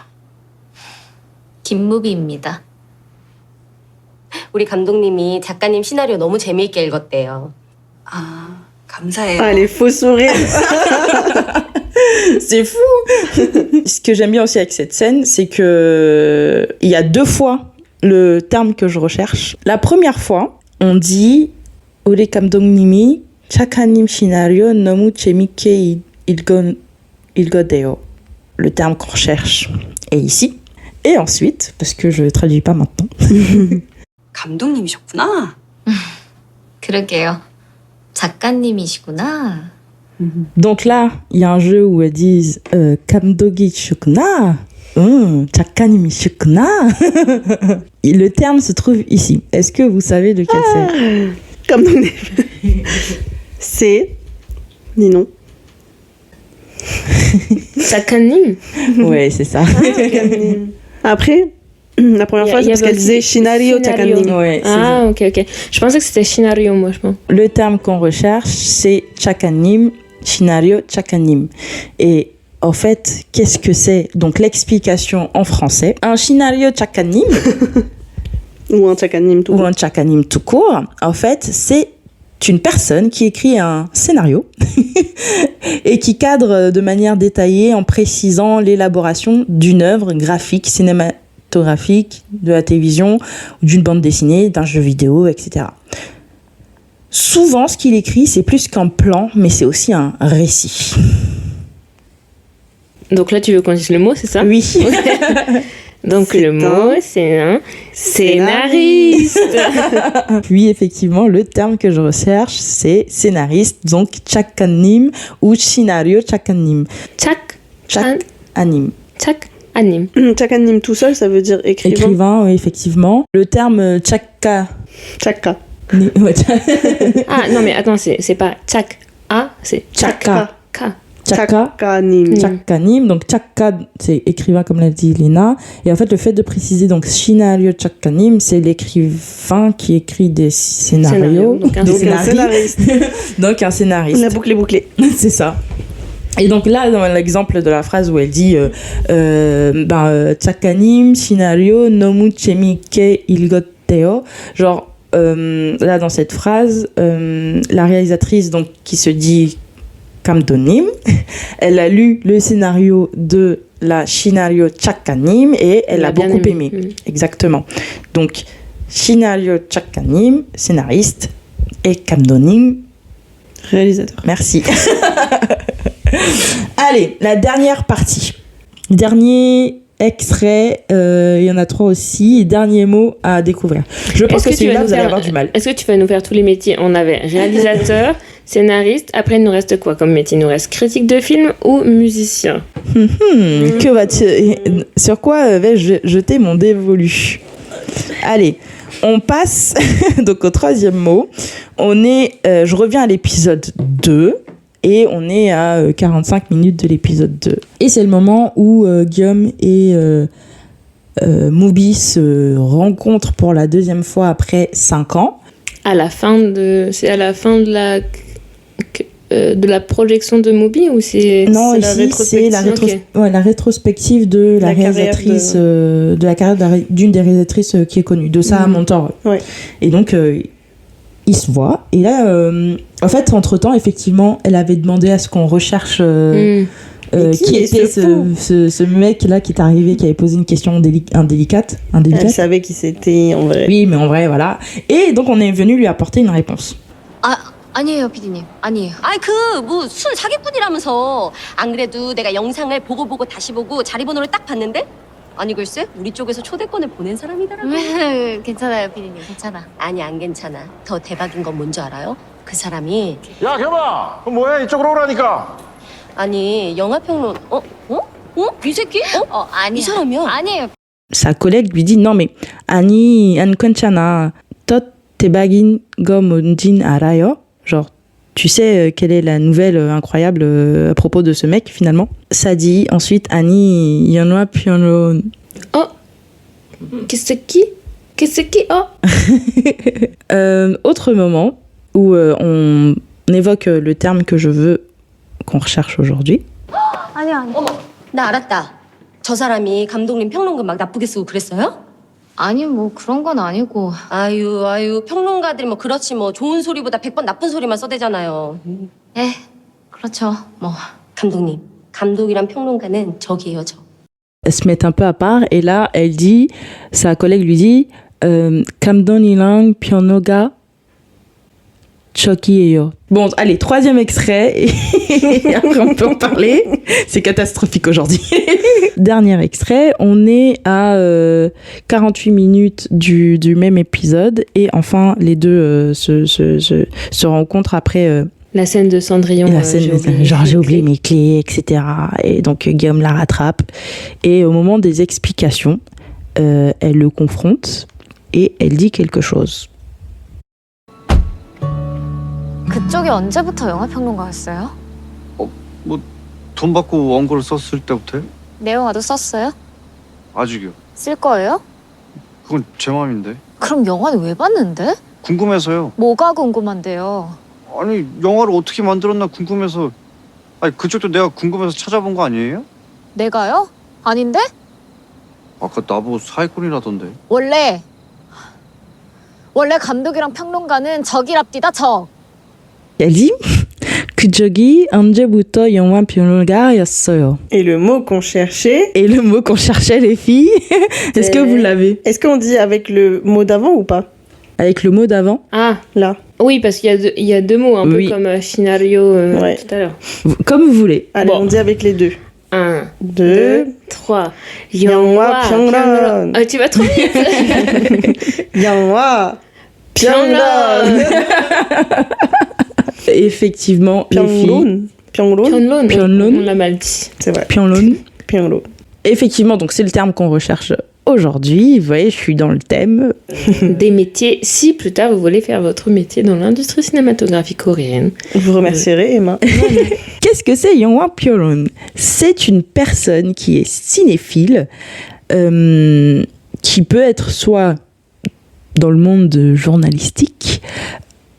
Speaker 7: 김무비입니다.
Speaker 5: 우리 감독님이 작가님 시나리오 너무 재미있게 읽었대요.
Speaker 11: 아, 감사해요.
Speaker 3: Ah, les faux sourires.
Speaker 8: C'est fou. Ce que j'aime bien aussi avec cette scène, c'est que il y a 2 fois le terme que je recherche. La première fois, on dit 우리 감독님이 작가님 시나리오 너무 재밌게 읽었대요. Le terme qu'on recherche est ici. Et ensuite, parce que je traduis pas maintenant.
Speaker 11: 감독님이셨구나.
Speaker 7: 그러게요. 작가님이시구나.
Speaker 8: Donc là, il y a un jeu où elles disent 감독이시구나. 작가님이시구나. Et le terme se trouve ici. Est-ce que vous savez lequel c'est?
Speaker 3: Comme nous. C'est. Dis non.
Speaker 2: Sakanim.
Speaker 8: Ouais, c'est ça.
Speaker 3: Après, la première fois, c'est parce qu'elle disait Shinario Chakanim.
Speaker 8: Ouais, c'est
Speaker 2: Ah, ok. Je pensais que c'était Shinario, moi, je pense.
Speaker 8: Le terme qu'on recherche, c'est Chakanim, Shinario Chakanim. Et en fait, qu'est-ce que c'est? Donc l'explication en français. Un Shinario Chakanim,
Speaker 3: Ou un Chakanim tout
Speaker 8: ou un Chakanim tout court, en fait, c'est une personne qui écrit un scénario et qui cadre de manière détaillée en précisant l'élaboration d'une œuvre graphique, cinématographique, de la télévision, d'une bande dessinée, d'un jeu vidéo, etc. Souvent, ce qu'il écrit, c'est plus qu'un plan, mais c'est aussi un récit.
Speaker 2: Donc là, tu veux qu'on dise le mot, c'est ça?
Speaker 8: Oui.
Speaker 2: Donc le mot, c'est un scénariste.
Speaker 8: Puis effectivement, le terme que je recherche, c'est scénariste, donc chakanim ou scénario chakanim. Chakanim.
Speaker 2: Chakanim.
Speaker 3: Chakanim tout seul, ça veut dire écrivain.
Speaker 8: Écrivain, oui, effectivement. Le terme
Speaker 3: Chaka.
Speaker 2: Ah non, mais attends, c'est pas chak. A, c'est chaka.
Speaker 8: Chakanim, donc chaka, c'est écrivain comme l'a dit Léna. Et en fait, le fait de préciser donc scénario chakanim, c'est l'écrivain qui écrit des scénarios.
Speaker 2: Donc un
Speaker 3: scénariste.
Speaker 8: Donc un scénariste.
Speaker 3: La boucle est bouclée.
Speaker 8: C'est ça. Et donc là, dans l'exemple de la phrase où elle dit chakanim, scénario, nomu chemike ilgoteo, genre là dans cette phrase, la réalisatrice donc qui se dit Kamdonim, elle a lu le scénario de la scénario Chakanim et elle a beaucoup aimé. Exactement. Donc, scénario Chakanim, scénariste, et Kamdonim,
Speaker 3: réalisateur.
Speaker 8: Merci. Allez, la dernière partie. Dernier extrait, il y en a 3 aussi, et dernier mot à découvrir. Je pense que celui-là, vous allez avoir du mal.
Speaker 2: Est-ce que tu vas nous faire tous les métiers? On avait réalisateur, scénariste, après il nous reste quoi comme métier? Il nous reste critique de film ou musicien?
Speaker 8: Sur quoi vais-je jeter mon dévolu? Allez, on passe donc au 3e mot. Je reviens à l'épisode 2. Et on est à 45 minutes de l'épisode 2. Et c'est le moment où Guillaume et Mubi se rencontrent pour la 2e fois après 5 ans.
Speaker 2: C'est à la fin de la projection de Mubi ou c'est...
Speaker 8: Non, ici c'est la rétrospective de la réalisatrice, de la carrière d'une des réalisatrices qui est connue, de Sarah Montor.
Speaker 3: Ouais.
Speaker 8: Et donc... ils se voient. Et là, en fait, entre-temps, effectivement, elle avait demandé à ce qu'on recherche qui était ce mec-là qui est arrivé, qui avait posé une question indélicate.
Speaker 3: Elle savait qui c'était, en vrai.
Speaker 8: Oui, mais en vrai, voilà. Et donc, on est venu lui apporter une réponse.
Speaker 7: 아니에요, 피디님. 아니에요.
Speaker 5: 뭐 술 사기꾼이라면서. 안 그래도 내가 영상을 보고 다시 보고 자리 번호를 딱 봤는데 아니 글쎄 우리 쪽에서 초대권을 보낸 사람이더라고.
Speaker 7: 괜찮아요, 피디님. 괜찮아.
Speaker 5: 아니 안 괜찮아. 더 대박인 건 뭔지 알아요? 그 사람이
Speaker 12: 야 겸아 그럼 뭐야 이쪽으로 오라니까.
Speaker 5: 아니 영화평론 이 새끼? 아니 이 사람이야.
Speaker 7: 아니에요.
Speaker 8: Sa collègue lui dit non mais 아니 안 괜찮아. 또 대박인 거 뭔진 알아요? Genre tu sais quelle est la nouvelle incroyable à propos de ce mec finalement? Ça dit ensuite Annie Yanwa Piano.
Speaker 2: Oh, qu'est-ce qui? Oh.
Speaker 8: Autre moment où on évoque le terme que je veux qu'on recherche aujourd'hui.
Speaker 5: 아니야. 어머, 나 알았다. 저 사람이 감독님 평론가 막 나쁘게 쓰고 그랬어요?
Speaker 7: 아니, 뭐 그런 건 아니고.
Speaker 5: 아유, 평론가들이 뭐 그렇지 뭐 좋은 소리보다 100번 나쁜 소리만 써대잖아요.
Speaker 7: 그렇죠, 뭐.
Speaker 5: 감독님, 감독이란 평론가는 저기예요, 저.
Speaker 8: Elle se met un peu à part et là, elle dit, sa collègue lui dit, 감독이랑 평론가 저기예요. Bon, allez, 3e extrait et après on peut en parler. C'est catastrophique aujourd'hui. Dernier extrait, on est à 48 minutes du même épisode et enfin les deux se rencontrent après...
Speaker 2: la scène de Cendrillon.
Speaker 8: La scène j'ai oublié mes clés, etc. Et donc Guillaume la rattrape. Et au moment des explications, elle le confronte et elle dit quelque chose.
Speaker 7: 그쪽이 언제부터 영화평론가였어요?
Speaker 10: 뭐 돈 받고 원고를 썼을 때부터요?
Speaker 7: 내 영화도 썼어요?
Speaker 10: 아직이요.
Speaker 7: 쓸 거예요?
Speaker 10: 그건 제 마음인데.
Speaker 7: 그럼 영화는 왜 봤는데?
Speaker 10: 궁금해서요.
Speaker 7: 뭐가 궁금한데요?
Speaker 10: 아니 영화를 어떻게 만들었나 궁금해서. 아니 그쪽도 내가 궁금해서 찾아본 거 아니에요?
Speaker 7: 내가요? 아닌데?
Speaker 10: 아까 나보고 사기꾼이라던데.
Speaker 7: 원래 감독이랑 평론가는 적이랍디다, 적.
Speaker 8: Elle dit 그저기 언제부터 영화 평론가였어요.
Speaker 3: Et le mot qu'on cherchait.
Speaker 8: Et le mot qu'on cherchait, les filles. Est-ce que vous l'avez?
Speaker 3: Est-ce qu'on dit avec le mot d'avant ou pas?
Speaker 8: Avec le mot d'avant?
Speaker 2: Ah,
Speaker 3: là.
Speaker 2: Oui, parce qu'il y a deux mots, un peu comme scénario tout à l'heure.
Speaker 8: Comme vous voulez.
Speaker 3: Allez, on dit avec les deux.
Speaker 2: 1,
Speaker 3: 2,
Speaker 2: 3.
Speaker 3: 영화 평론.
Speaker 2: Ah, tu vas trop vite.
Speaker 3: 영화 평론.
Speaker 8: Effectivement, les filles.
Speaker 2: Pyeonglon. On l'a mal dit.
Speaker 3: C'est vrai.
Speaker 8: Pyeonglon. Effectivement, donc c'est le terme qu'on recherche aujourd'hui. Vous voyez, je suis dans le thème.
Speaker 2: Des métiers. Si plus tard vous voulez faire votre métier dans l'industrie cinématographique coréenne.
Speaker 3: Vous remercierez Emma.
Speaker 8: Qu'est-ce que c'est Yongwon Pyeolon? C'est une personne qui est cinéphile, qui peut être soit dans le monde journalistique.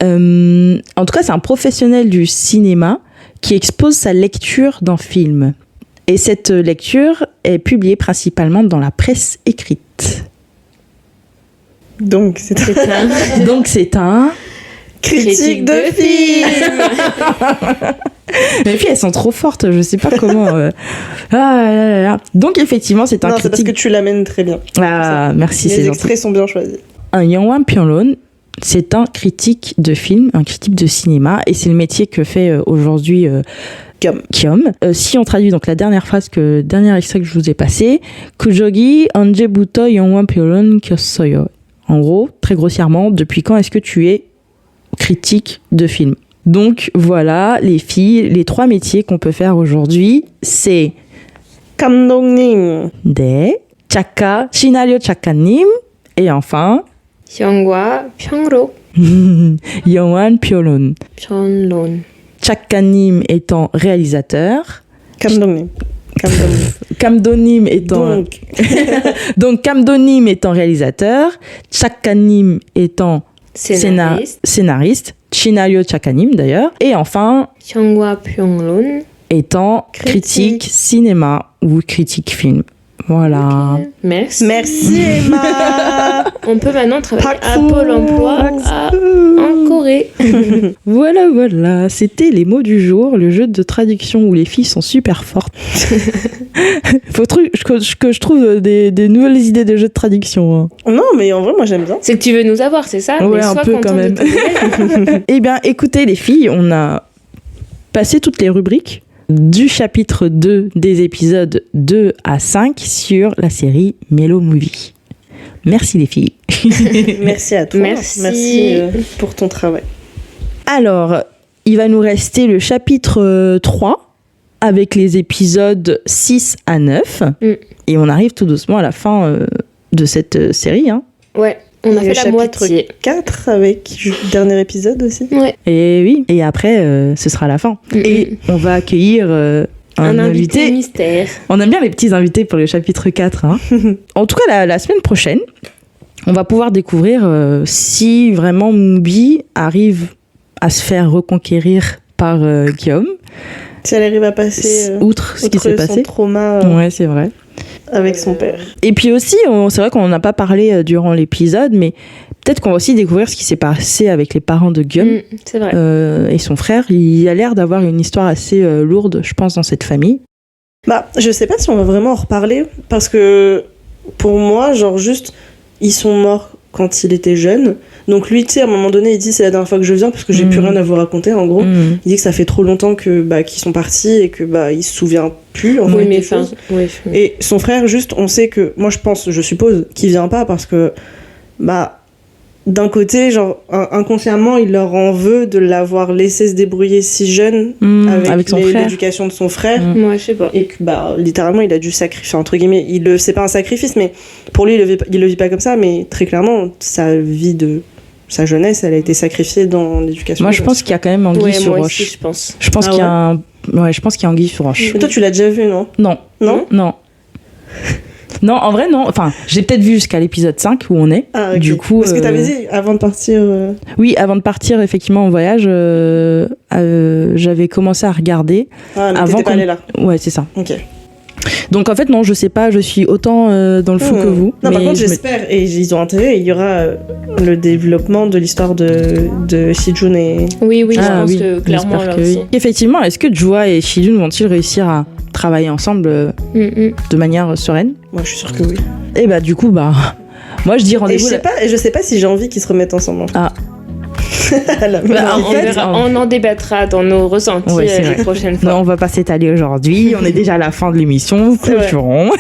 Speaker 8: En tout cas, c'est un professionnel du cinéma qui expose sa lecture d'un film. Et cette lecture est publiée principalement dans la presse écrite.
Speaker 3: Donc,
Speaker 8: c'est un
Speaker 3: critique de film.
Speaker 8: Les filles, elles sont trop fortes, je sais pas comment. Donc, effectivement, c'est un critique.
Speaker 3: Non, c'est parce que tu l'amènes très bien.
Speaker 8: Ah, merci, c'est
Speaker 3: Les
Speaker 8: gentil.
Speaker 3: extraits sont bien choisis.
Speaker 8: Un Yongwon Pyeolon, c'est un critique de film, un critique de cinéma, et c'est le métier que fait aujourd'hui Kyum. Si on traduit donc la dernière phrase, dernier extrait que je vous ai passé, 그저기 언제부터 Yongwon Pyeolon 켰어요. En gros, très grossièrement, depuis quand est-ce que tu es critique de film? Donc voilà, les filles, les 3 métiers qu'on peut faire aujourd'hui, c'est
Speaker 3: 감독님,
Speaker 8: 네, 작가, 시나리오 작가님, et enfin
Speaker 2: 영화 평론.
Speaker 8: Yongwon Pyeolon.
Speaker 2: 평론.
Speaker 8: 작가님 étant réalisateur.
Speaker 3: 감독님.
Speaker 8: 감독님 étant donc 감독님 étant réalisateur, 작가님 étant scénariste, 시나리오 작가님 d'ailleurs, et enfin
Speaker 2: 영화 평론
Speaker 8: étant critique cinéma ou critique film. Voilà.
Speaker 2: Okay. Merci.
Speaker 3: Merci Emma.
Speaker 2: On peut maintenant travailler à Pôle emploi en Corée.
Speaker 8: Voilà, c'était les mots du jour, le jeu de traduction où les filles sont super fortes. Faut que je trouve des nouvelles idées de jeux de traduction. Hein.
Speaker 3: Non, mais en vrai, moi j'aime bien.
Speaker 2: C'est que tu veux nous avoir, c'est ça?
Speaker 8: Ouais,
Speaker 2: mais
Speaker 8: un peu quand même. Eh bien, écoutez les filles, on a passé toutes les rubriques du chapitre 2 des épisodes 2 à 5 sur la série Mellow Movie. Merci les filles.
Speaker 3: Merci à toi. Merci pour ton travail.
Speaker 8: Alors, il va nous rester le chapitre 3 avec les épisodes 6 à 9. Et on arrive tout doucement à la fin de cette série. Hein.
Speaker 2: Ouais. On a fait la moitié.
Speaker 3: 4 avec le dernier épisode aussi.
Speaker 2: Ouais.
Speaker 8: Et oui, et après, ce sera la fin. Et on va accueillir un invité
Speaker 2: mystère.
Speaker 8: On aime bien les petits invités pour le chapitre 4. Hein. En tout cas, la semaine prochaine, on va pouvoir découvrir si vraiment Mubi arrive à se faire reconquérir par Guillaume.
Speaker 3: Si elle arrive à passer
Speaker 8: outre ce qui s'est passé.
Speaker 3: Son trauma.
Speaker 8: Ouais, c'est vrai.
Speaker 3: Avec son père.
Speaker 8: Et puis aussi, c'est vrai qu'on n'en a pas parlé durant l'épisode, mais peut-être qu'on va aussi découvrir ce qui s'est passé avec les parents de Guillaume
Speaker 2: c'est vrai.
Speaker 8: et son frère. Il a l'air d'avoir une histoire assez lourde, je pense, dans cette famille.
Speaker 3: Bah, je sais pas si on va vraiment en reparler, parce que pour moi, genre juste, ils sont morts quand il était jeune. Donc lui, tu sais, à un moment donné, il dit c'est la dernière fois que je viens parce que j'ai plus rien à vous raconter, en gros. Il dit que ça fait trop longtemps qu'ils sont partis et que il se souvient plus. En
Speaker 2: oui,
Speaker 3: fait,
Speaker 2: mais
Speaker 3: Et son frère, juste, on sait que, moi je pense, je suppose, qu'il vient pas parce que, d'un côté, genre, inconsciemment, il leur en veut de l'avoir laissé se débrouiller si jeune avec l'éducation de son frère.
Speaker 2: Moi, je sais pas.
Speaker 3: Et que, littéralement, il a dû sacrifier, entre guillemets, c'est pas un sacrifice, mais pour lui, il le vit pas comme ça, mais très clairement, sa vie sa jeunesse, elle a été sacrifiée dans l'éducation.
Speaker 8: Moi, je pense qu'il y a quand même anguille sur roche.
Speaker 2: Aussi, je pense.
Speaker 8: Je pense qu'il y a je pense qu'il y a anguille sur roche.
Speaker 3: Mais toi, tu l'as déjà vu, non?
Speaker 8: Non. Non, en vrai, non. Enfin, j'ai peut-être vu jusqu'à l'épisode 5 où on est.
Speaker 3: Ah, okay.
Speaker 8: Du coup,
Speaker 3: parce que t'avais dit, avant de partir...
Speaker 8: Oui, avant de partir, effectivement, en voyage, j'avais commencé à regarder.
Speaker 3: Ah, mais t'étais pas allée là.
Speaker 8: Ouais, c'est ça.
Speaker 3: Ok.
Speaker 8: Donc en fait non, je sais pas, je suis autant dans le flou que vous.
Speaker 3: Non, par contre j'espère, et ils ont intérêt, il y aura le développement de l'histoire de Shijun et...
Speaker 2: Oui, je pense que clairement là aussi.
Speaker 8: Effectivement, est-ce que Joa et Shijun vont-ils réussir à travailler ensemble de manière sereine?
Speaker 3: Moi je suis sûre que oui.
Speaker 8: Et bah du coup, moi je dis rendez-vous.
Speaker 3: Et je sais pas si j'ai envie qu'ils se remettent ensemble.
Speaker 8: Ah.
Speaker 2: On en débattra dans nos ressentis les prochaines fois.
Speaker 8: Non, on va pas s'étaler aujourd'hui. On est déjà à la fin de l'émission. Clôturons.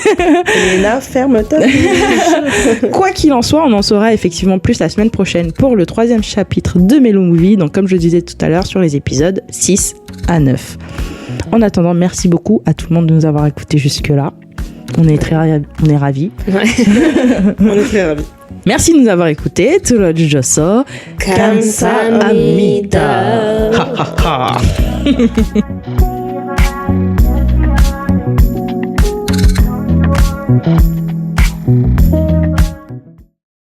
Speaker 3: Léna, ferme ta bouche.
Speaker 8: Quoi qu'il en soit, on en saura effectivement plus la semaine prochaine pour le 3e chapitre de Mellow Movie. Donc, comme je disais tout à l'heure, sur les épisodes 6 à 9. En attendant, merci beaucoup à tout le monde de nous avoir écoutés jusque-là. On est ravis.
Speaker 3: On est très ravis.
Speaker 8: Merci de nous avoir écoutés. Tulojujoso.
Speaker 2: Kamsahamnida.
Speaker 8: Ha ha ha.